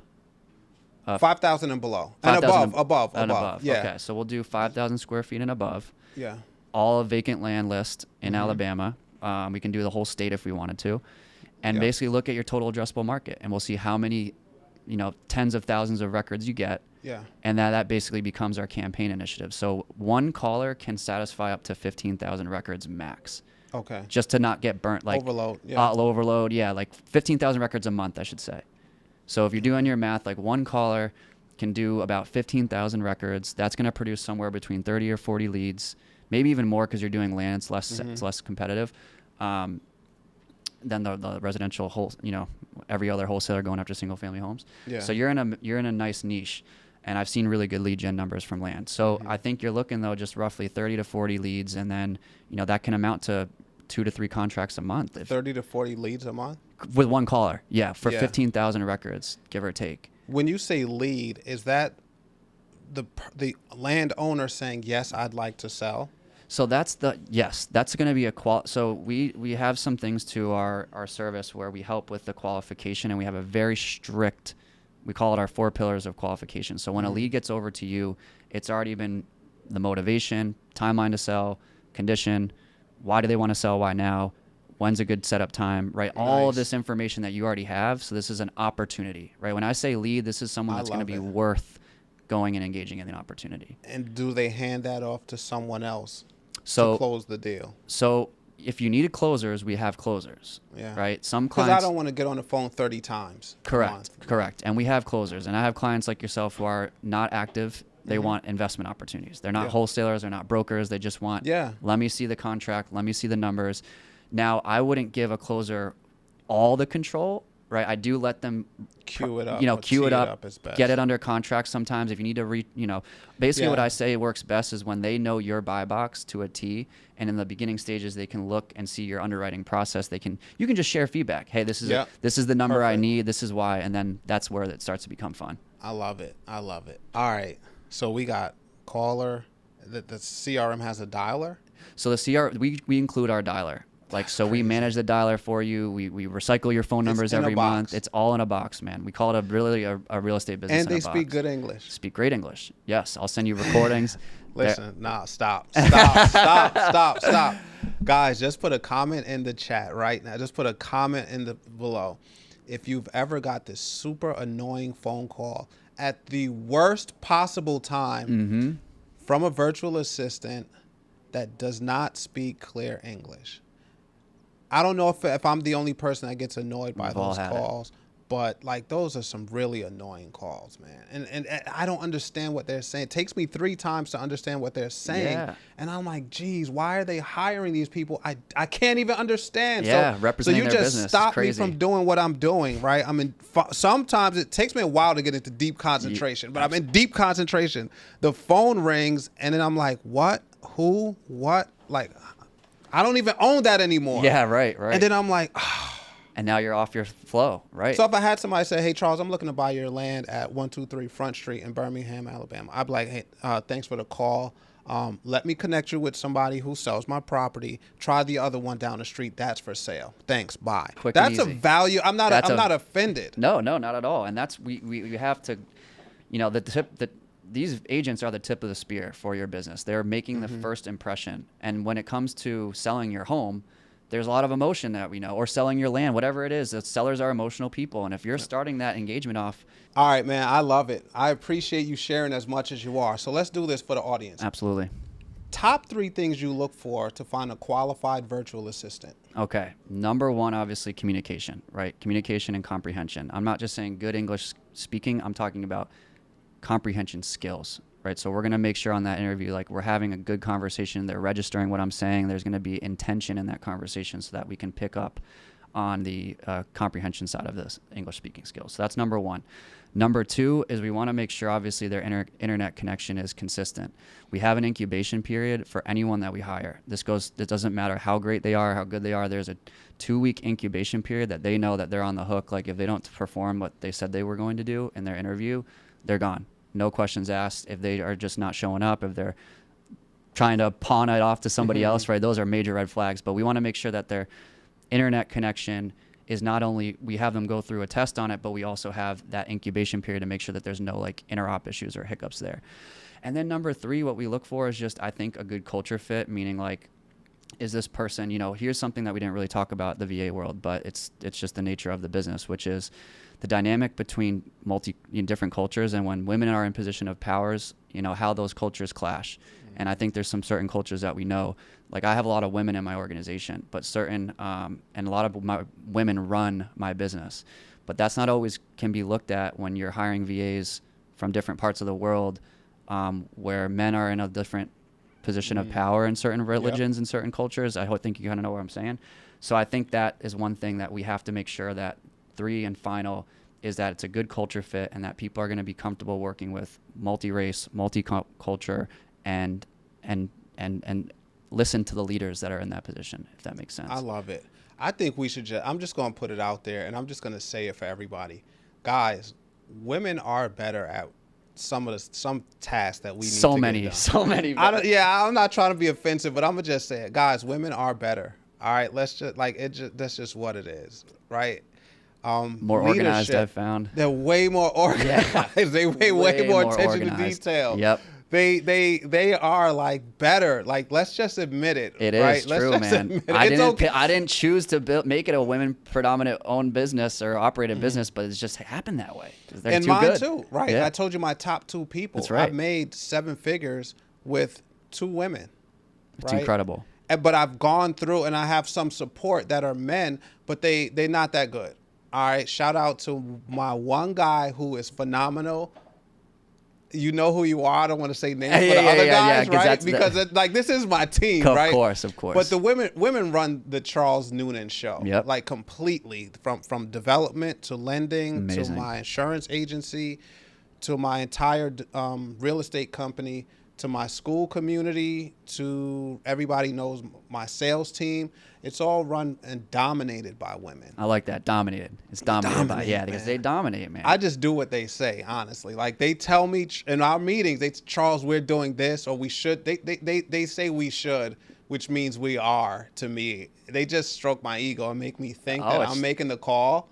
5,000 and below. And
5,000
above.
and above.
Yeah.
Okay, so we'll do 5,000 square feet and above.
Yeah.
All a vacant land list in
Mm-hmm.
Alabama. We can do the whole state if we wanted to, and
Yeah.
basically look at your total addressable market, and we'll see how many, tens of thousands of records you get.
Yeah.
And that basically becomes our campaign initiative. So one caller can satisfy up to 15,000 records max,
Okay.
just to not get burnt. Like
Overload, yeah.
Low overload. Yeah, like 15,000 records a month, I should say. So if you're doing your math, like one caller can do about 15,000 records. That's going to produce somewhere between 30 or 40 leads, maybe even more because you're doing land. It's less competitive than the residential every other wholesaler going after single family homes.
Yeah.
So you're in a nice niche. And I've seen really good lead gen numbers from land. So I think you're looking, though, just roughly 30 to 40 leads. And then, that can amount to 2 to 3 contracts a month.
30 to 40 leads a month?
With one caller. Yeah, for
Yeah.
15,000 records, give or take.
When you say lead, is that the landowner saying, yes, I'd like to sell?
So that's going to be a So we have some things to our service where we help with the qualification, and we have a very strict, we call it our 4 pillars of qualification. So when a lead gets over to you, it's already been the motivation, timeline to sell, condition, why do they want to sell, why now, when's a good setup time, right? All of
Nice.
this information that you already have. So this is an opportunity, right? When I say lead, this is someone
I
that's going to be
love it.
worth going and engaging in the opportunity.
And do they hand that off to someone else
So
to close the deal?
So if you needed closers, we have closers,
Yeah.
right? Some
Because
clients.
I don't want to get on the phone 30 times. a
Correct,
month.
correct. And we have closers. And I have clients like yourself who are not active. They want investment opportunities. They're not
Yeah.
wholesalers. They're not brokers. They just want,
Yeah.
let me see the contract. Let me see the numbers. Now, I wouldn't give a closer all the control, right? I do let them
Queue it up. or
queue
tee
it up,
is best.
get it under contract sometimes. If you need to basically what
Yeah.
I say works best is when they know your buy box to a T, and in the beginning stages, they can look and see your underwriting process. You can just share feedback. Hey, this is
Yeah.
this is the number I
Perfect.
need. This is why. And then that's where it starts to become fun.
I love it. All right. So we got caller. The CRM has a dialer.
So we include our dialer. So we manage the dialer for you. We recycle your phone numbers
in a
every
box.
month. It's all in a box, man. We call it a real estate business.
And
in
they
a
speak
box.
good English.
Speak great English. Yes, I'll send you recordings.
Listen, stop. Guys, just put a comment in the chat right now. Just put a comment below. If you've ever got this super annoying phone call at the worst possible time from a virtual assistant that does not speak clear English. I don't know if I'm the only person that gets annoyed by
We've all
those
had it.
calls, but those are some really annoying calls, man. And I don't understand what they're saying. It takes me 3 times to understand what they're saying.
Yeah.
And I'm like, geez, why are they hiring these people? I can't even understand.
Yeah,
so
representing
you
their
just
business is
stop me
crazy.
from doing what I'm doing, right? Sometimes it takes me a while to get into deep concentration, but I'm in deep concentration. The phone rings and then I'm like, what? Who? What? I don't even own that anymore.
Yeah, right.
And then I'm like,
and now you're off your flow, right?
So if I had somebody say, hey, Charles, I'm looking to buy your land at 123 Front Street in Birmingham, Alabama, I'd be like, hey, thanks for the call. Let me connect you with somebody who sells my property. Try the other one down the street. That's for sale. Thanks. Bye.
Quick and
That's a
easy.
value. I'm not offended.
No, not at all. And that's, we have to, these agents are the tip of the spear for your business. They're making the first impression. And when it comes to selling your home, there's a lot of emotion that we know, or selling your land, whatever it is. The sellers are emotional people. And if you're starting that engagement off.
All right, man. I love it. I appreciate you sharing as much as you are. So let's do this for the audience.
Absolutely.
Top 3 things you look for to find a qualified virtual assistant.
Okay. Number 1, obviously communication, right? Communication and comprehension. I'm not just saying good English speaking. I'm talking about comprehension skills, right? So we're going to make sure on that interview, like, we're having a good conversation. They're registering what I'm saying. There's going to be intention in that conversation so that we can pick up on the comprehension side of this English speaking skills. So that's number 1. Number 2 is we want to make sure, obviously, their internet connection is consistent. We have an incubation period for anyone that we hire. It doesn't matter how great they are, how good they are. There's a 2-week incubation period that they know that they're on the hook. Like, if they don't perform what they said they were going to do in their interview, they're gone. No questions asked. If they are just not showing up, if they're trying to pawn it off to somebody else, right? Those are major red flags. But we want to make sure that their internet connection is not only, we have them go through a test on it, but we also have that incubation period to make sure that there's no like interop issues or hiccups there. And then number 3, what we look for is just, I think, a good culture fit, meaning like, is this person, here's something that we didn't really talk about the VA world, but it's just the nature of the business, which is the dynamic between different cultures, and when women are in position of powers, how those cultures clash. And I think there's some certain cultures that we know, like I have a lot of women in my organization, but and a lot of my women run my business, but that's not always can be looked at when you're hiring VAs from different parts of the world, where men are in a different position of power in certain religions and certain cultures. I think you kind of know what I'm saying. So I think that is one thing that we have to make sure that 3 and final is that it's a good culture fit, and that people are going to be comfortable working with multi-race, multi-culture, and listen to the leaders that are in that position, if that makes sense.
I love it. I think we should I'm just going to put it out there, and I'm just going to say it for everybody. Guys, women are better at some tasks that we need to get done.
So many.
I'm not trying to be offensive, but I'm going to just say it. Guys, women are better. All right, that's just what it is, right?
More organized, I've found.
They're way more organized. Yeah. They pay way more attention to detail.
Yep.
They are like better. Like, let's just admit it.
It
right?
is true, man. I didn't choose to make it a women predominant owned business or operated business, but it's just happened that way.
And mine too, right? Yeah. I told you my top 2 people.
That's right.
I've made 7 figures with 2 women.
It's incredible.
But I've gone through, and I have some support that are men, but they're not that good. All right, shout out to my one guy who is phenomenal. You know who you are. I don't want to say names for the other guys, right? Because this is my team, right?
Of course.
But the women run the Charles Noonan show, like completely from development to lending.
Amazing.
To my insurance agency, to my entire real estate company, to my school community, to everybody knows my sales team. It's all run and dominated by women.
I like that. Dominated. It's dominated by, because they dominate, man.
I just do what they say, honestly. Like, they tell me in our meetings, Charles, we're doing this, or we should. They say we should, which means we are to me. They just stroke my ego and make me think that I'm making the call.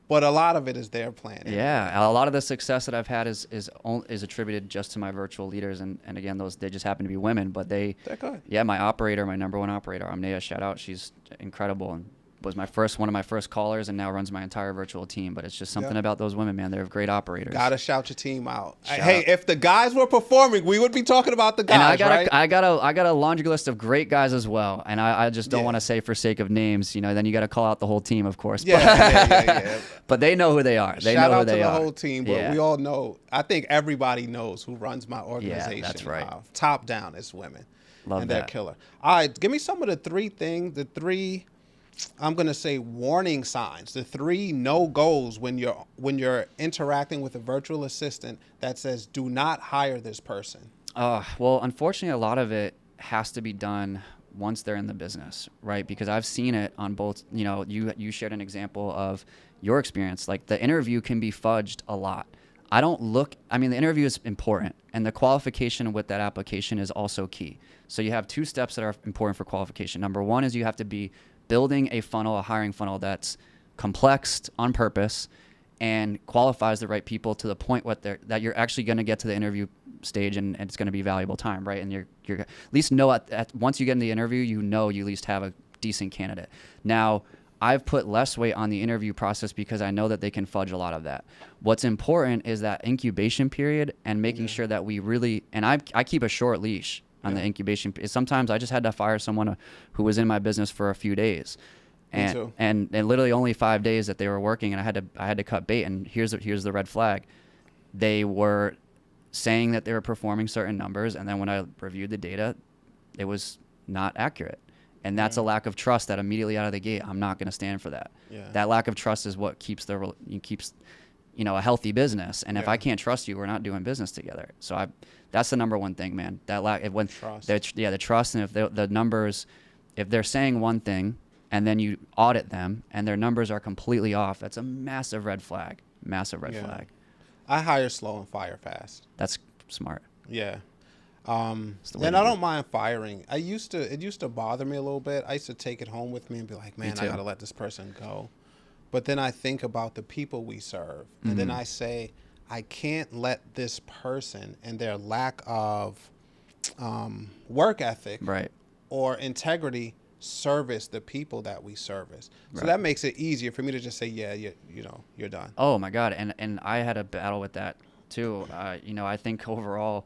But a lot of it is their planning.
Yeah, a lot of the success that I've had is attributed just to my virtual leaders, and again, they just happen to be women, but they're good. Yeah, my number 1 operator, Amneya, shout out, she's incredible and was one of my first callers, and now runs my entire virtual team. But it's just something about those women, man. They're great operators. Gotta
shout your team out. Hey, if the guys were performing, we would be talking about the guys,
and I got a laundry list of great guys as well, and I just don't want to say for sake of names, then you got to call out the whole team, of course.
Yeah.
But they know who they are. They know who they are.
Shout out to the whole team, but we all know. I think everybody knows who runs my organization.
Yeah, that's right.
Top down, it's women.
Love
and
that.
They're killer. All right, give me some of the 3 things, the 3, I'm going to say, warning signs, the 3 no-goes when you're interacting with a virtual assistant that says, do not hire this person.
Well, unfortunately, a lot of it has to be done once they're in the business, right? Because I've seen it on both, you shared an example of your experience. Like the interview can be fudged a lot. The interview is important, and the qualification with that application is also key. So you have 2 steps that are important for qualification. Number 1 is you have to be building a funnel, a hiring funnel that's complex on purpose and qualifies the right people to the point that you're actually going to get to the interview stage and it's going to be valuable time, right? And you're at least know once you get in the interview, you at least have a decent candidate. Now, I've put less weight on the interview process because I know that they can fudge a lot of that. What's important is that incubation period and making sure that we really, and I keep a short leash on the incubation. Sometimes I just had to fire someone who was in my business for a few days. And literally only 5 days that they were working, and I had to cut bait. And here's the red flag. They were saying that they were performing certain numbers, and then when I reviewed the data, it was not accurate. And that's a lack of trust that immediately out of the gate, I'm not going to stand for that. Yeah. That lack of trust is what keeps a healthy business. And if I can't trust you, we're not doing business together. So that's the number 1 thing, man. That trust. The trust. And if the numbers, if they're saying one thing and then you audit them and their numbers are completely off, that's a massive red flag. Massive red flag.
I hire slow and fire fast.
That's smart.
Yeah. And I don't mind firing. It used to bother me a little bit. I used to take it home with me and be like, man, I got to let this person go. But then I think about the people we serve. And then I say, I can't let this person and their lack of work ethic or integrity service the people that we service. So that makes it easier for me to just say, you're done.
Oh my God. And I had a battle with that too. I think overall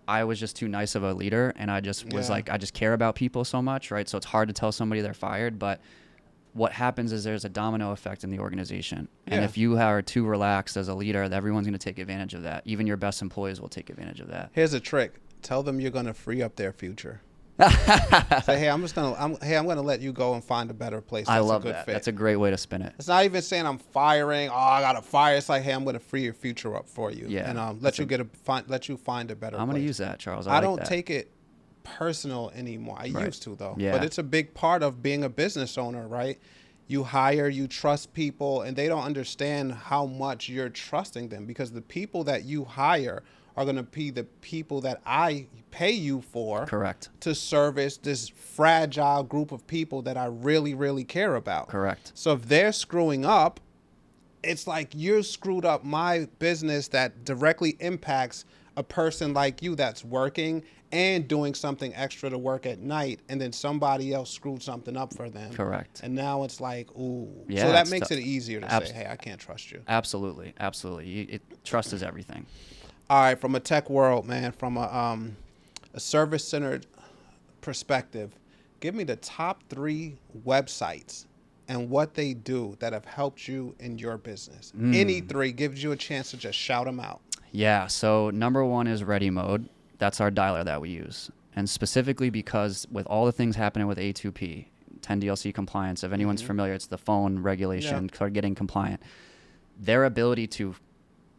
I was just too nice of a leader, and I just was like, I just care about people so much, right? So it's hard to tell somebody they're fired, but what happens is there's a domino effect in the organization. And if you are too relaxed as a leader, everyone's going to take advantage of that. Even your best employees will take advantage of that.
Here's a trick. Tell them you're going to free up their future. Say, hey, I'm going to let you go and find a better place. That's
I love
a good
that.
fit.
That's a great way to spin it.
It's not even saying I'm firing. Oh, I got to fire. It's like, hey, I'm going to free your future up for you.
Yeah.
And let you find a better place.
I'm going to use that, Charles.
I don't take it personal anymore. I used to, though.
Yeah.
But it's a big part of being a business owner, right? You hire, you trust people, and they don't understand how much you're trusting them, because the people that you hire are going to be the people that I pay you for.
Correct.
To service this fragile group of people that I really, really care about.
Correct.
So if they're screwing up, it's like you're screwed up my business that directly impacts a person like you that's working and doing something extra to work at night, and then somebody else screwed something up for them.
Correct.
And now it's like, ooh.
Yeah,
so that makes it easier to say, hey, I can't trust you.
Absolutely. Trust is everything.
All right, from a tech world, man, from a service-centered perspective, give me the top 3 websites and what they do that have helped you in your business. Any 3 gives you a chance to just shout them out.
Yeah, so number 1 is Ready Mode. That's our dialer that we use. And specifically because with all the things happening with A2P, 10 DLC compliance, if anyone's familiar, it's the phone regulation for getting compliant. Their ability to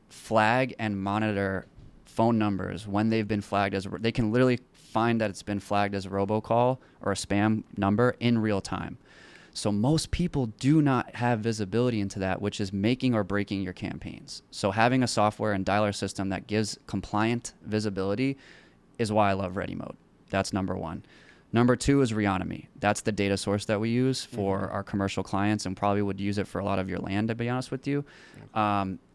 flag and monitor phone numbers when they've been flagged as, they can literally find that it's been flagged as a robocall or a spam number in real time. So most people do not have visibility into that, which is making or breaking your campaigns. So having a software and dialer system that gives compliant visibility is why I love Ready Mode. That's number 1. Number 2 is Reonomy. That's the data source that we use for our commercial clients, and probably would use it for a lot of your land, to be honest with you.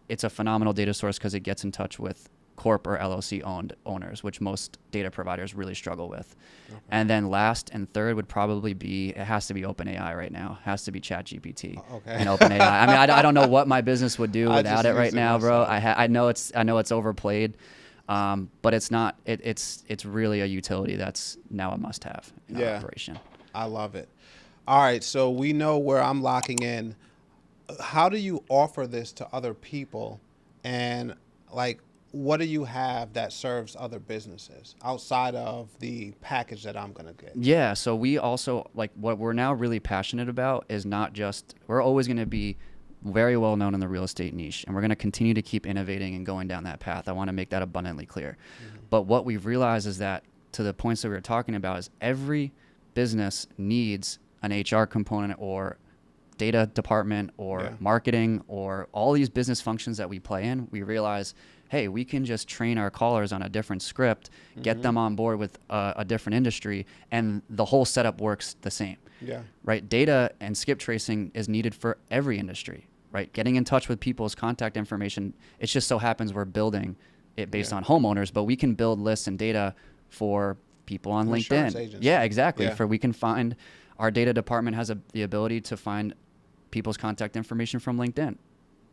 It's a phenomenal data source because it gets in touch with corp or LLC owned owners, which most data providers really struggle with. Okay. And then last and third would probably be, it has to be OpenAI right now. It has to be ChatGPT and OpenAI. I mean, I don't know what my business would do without it right now, bro. I know it's overplayed, but it's not. It's really a utility that's now a must-have in our operation.
I love it. All right, so we know where I'm locking in. How do you offer this to other people, and like, what do you have that serves other businesses outside of the package that I'm going to get?
Yeah. So we also, like, what we're now really passionate about is not just, we're always going to be very well known in the real estate niche, and we're going to continue to keep innovating and going down that path. I want to make that abundantly clear. But what we've realized is that, to the points that we were talking about, is every business needs an HR component or data department or marketing or all these business functions that we play in, we realize, hey, we can just train our callers on a different script, get them on board with a different industry, and the whole setup works the same.
Yeah.
Right? Data and skip tracing is needed for every industry, right? Getting in touch with people's contact information. It just so happens we're building it based on homeowners, but we can build lists and data for people on
Insurance
LinkedIn.
agents.
Yeah, exactly.
Yeah.
We can find, our data department has the ability to find people's contact information from LinkedIn,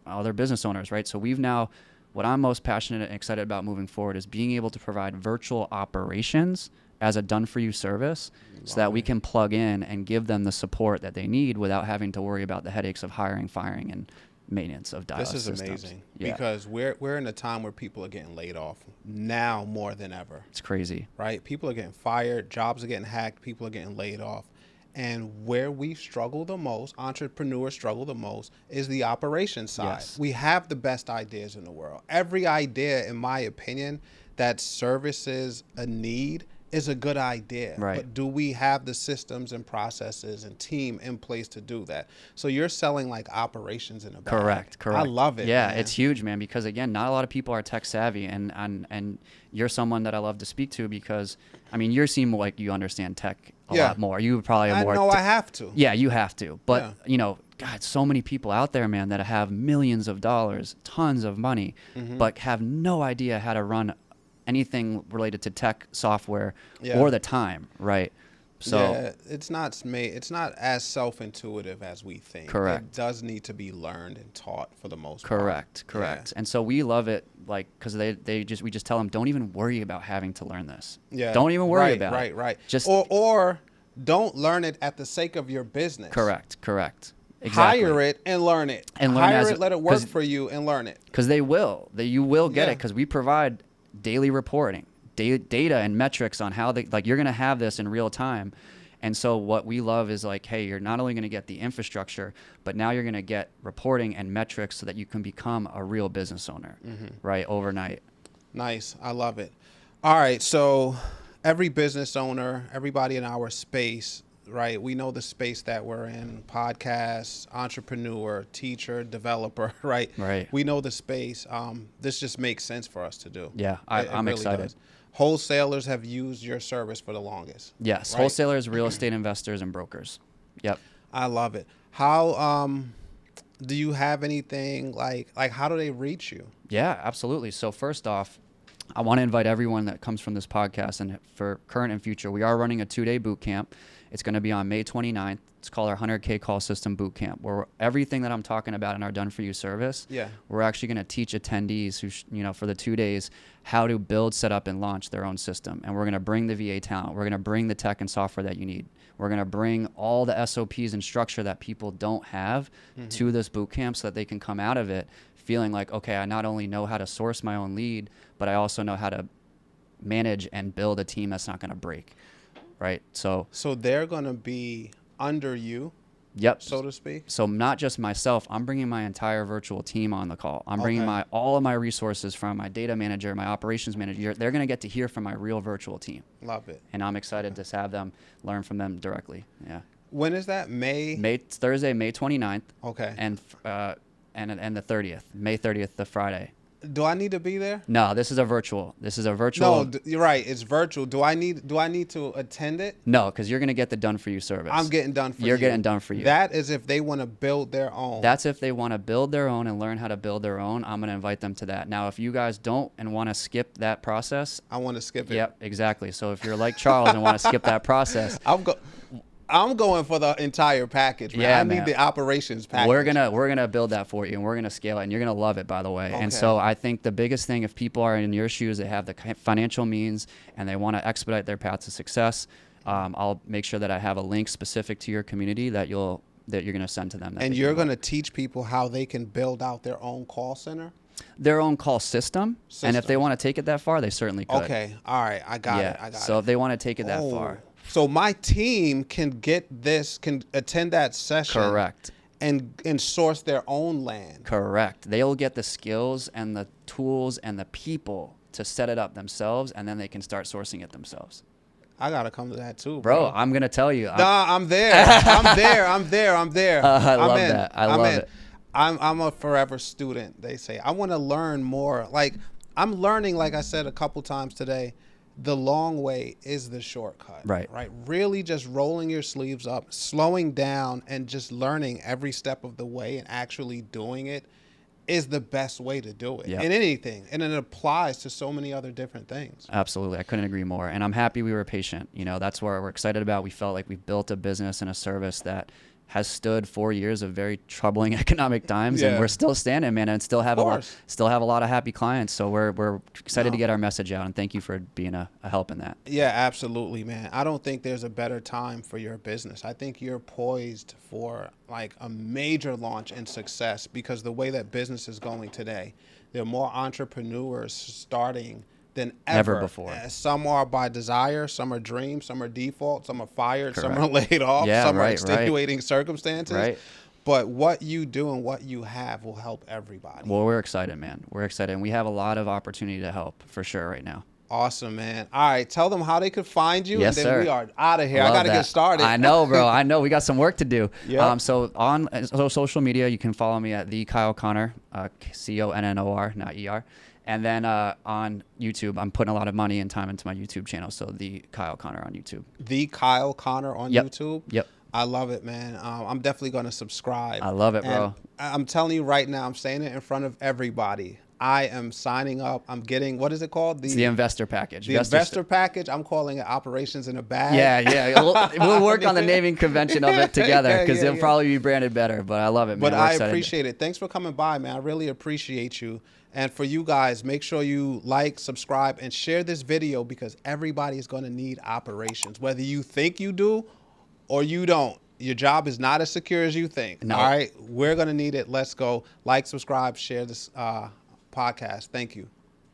other business owners, right? So we've now, what I'm most passionate and excited about moving forward is being able to provide virtual operations as a done-for-you service so that we can plug in and give them the support that they need without having to worry about the headaches of hiring, firing, and maintenance of dial systems.
This is amazing because we're in a time where people are getting laid off now more than ever.
It's crazy.
Right? People are getting fired, jobs are getting hacked, people are getting laid off. And where we struggle the most, entrepreneurs struggle the most, is the operations side.
Yes.
We have the best ideas in the world. Every idea, in my opinion, that services a need is a good idea.
Right.
But do we have the systems and processes and team in place to do that? So you're selling like operations in a bag.
Correct.
I love it.
Yeah,
man.
it's huge, man, because again, not a lot of people are tech savvy, and you're someone that I love to speak to because, I mean, you seem like you understand tech a lot more. You probably have more.
I have to.
Yeah, you have to. But, you know, God, so many people out there, man, that have millions of dollars, tons of money, but have no idea how to run anything related to tech software or the time, right? So
yeah, it's not as self-intuitive as we think.
Correct.
It does need to be learned and taught for the most
correct.
part.
And so we love it, like, because we just tell them, don't even worry about having to learn this.
Yeah.
Don't even worry about it.
Right.
Just
or don't learn it at the sake of your business.
Correct. Exactly.
Hire it and learn it.
And learn
Hire it, let it work for you, and learn it.
Because you will get it, because we provide daily reporting, data and metrics on how you're going to have this in real time. And so what we love is like, hey, you're not only going to get the infrastructure, but now you're going to get reporting and metrics so that you can become a real business owner, right, overnight. Nice.
I love it. All right. So every business owner, everybody in our space, right? We know the space that we're in: podcasts, entrepreneur, teacher, developer, right?
Right.
We know the space. This just makes sense for us to do.
Yeah, I'm
really
excited.
Does. Wholesalers have used your service for the longest.
Yes,
right?
Wholesalers, real estate investors, and brokers. Yep.
I love it. How do you have anything like how do they reach you?
Yeah, absolutely. So first off, I want to invite everyone that comes from this podcast, and for current and future, we are running a 2-day boot camp. It's going to be on May 29th. It's called our 100K Call System Boot Camp, where everything that I'm talking about in our Done For You service, we're actually going to teach attendees who, for the 2 days, how to build, set up, and launch their own system. And we're going to bring the VA talent. We're going to bring the tech and software that you need. We're going to bring all the SOPs and structure that people don't have to this boot camp so that they can come out of it feeling like, okay, I not only know how to source my own lead, but I also know how to manage and build a team that's not going to break. Right. So
they're going to be under you.
Yep.
So to speak.
So not just myself, I'm bringing my entire virtual team on the call. I'm bringing all of my resources from my data manager, my operations manager. They're going to get to hear from my real virtual team.
Love it.
And I'm excited to have them learn from them directly. Yeah.
When is that?
Thursday, May 29th.
Okay.
And the 30th, May 30th, the Friday.
Do I need to be there?
No, this is a virtual. No,
you're right. It's virtual. Do I need to attend it?
No, because you're going to get the Done For You service.
I'm getting done for you.
You're getting done for you.
That is if they want to build their own.
That's if they want to build their own and learn how to build their own. I'm going to invite them to that. Now, if you guys don't and want to skip that process.
I want to skip it.
Yep, exactly. So if you're like Charles and want to skip that process.
I'm going for the entire package, man.
Yeah,
I need the operations package.
We're gonna build that for you, and we're gonna scale it, and you're gonna love it, by the way. Okay. And so I think the biggest thing, if people are in your shoes, they have the financial means, and they want to expedite their path to success, I'll make sure that I have a link specific to your community that you're gonna send to them.
And you're gonna teach people how they can build out their own call center?
Their own call system. And if they want to take it that far, they certainly could.
Okay, all right, I got it.
So if they want to take it that far.
So my team can attend that session.
Correct.
And source their own land.
Correct. They'll get the skills and the tools and the people to set it up themselves, and then they can start sourcing it themselves.
I gotta come to that too,
Bro, I'm gonna tell you.
Nah, I'm there. I'm there.
I love that. I love it.
I'm a forever student, they say. I want to learn more. Like, I'm learning, like I said a couple times today, the long way is the shortcut.
Right.
Really just rolling your sleeves up, slowing down, and just learning every step of the way and actually doing it is the best way to do it in anything. And it applies to so many other different things.
Absolutely. I couldn't agree more. And I'm happy we were patient. You know, that's what we're excited about. We felt like we built a business and a service that has stood 4 years of very troubling economic times, and we're still standing, man, and still have a lot of happy clients. So we're excited to get our message out, and thank you for being a help in that.
Yeah, absolutely, man. I don't think there's a better time for your business. I think you're poised for like a major launch and success, because the way that business is going today, there are more entrepreneurs starting than ever
before.
Some are by desire, some are dreams, some are default, some are fired, some are laid off, some are extenuating circumstances.
Right.
But what you do and what you have will help everybody.
Well, we're excited, man. We're excited, and we have a lot of opportunity to help for sure right now.
Awesome, man. All right, tell them how they could find you,
Yes,
and then
sir.
we are out of here. I got to get started.
I know, bro. I know. We got some work to do.
Yep.
So on social media, you can follow me at the Kyle Connor, Connor, not ER. And then on YouTube, I'm putting a lot of money and time into my YouTube channel. So the Kyle Connor on YouTube.
The Kyle Connor on YouTube?
Yep.
I love it, man. I'm definitely going to subscribe.
I love it, bro.
And I'm telling you right now, I'm saying it in front of everybody. I am signing up. I'm getting, what is it called?
It's the investor package.
The investor package. I'm calling it Operations in a Bag.
Yeah. We'll work on the naming convention of it together, because it'll probably be branded better. But I love it, man.
But I appreciate it. Thanks for coming by, man. I really appreciate you. And for you guys, make sure you like, subscribe, and share this video, because everybody is going to need operations, whether you think you do or you don't. Your job is not as secure as you think. No. All right. We're going to need it. Let's go. Like, subscribe, share this podcast. Thank you.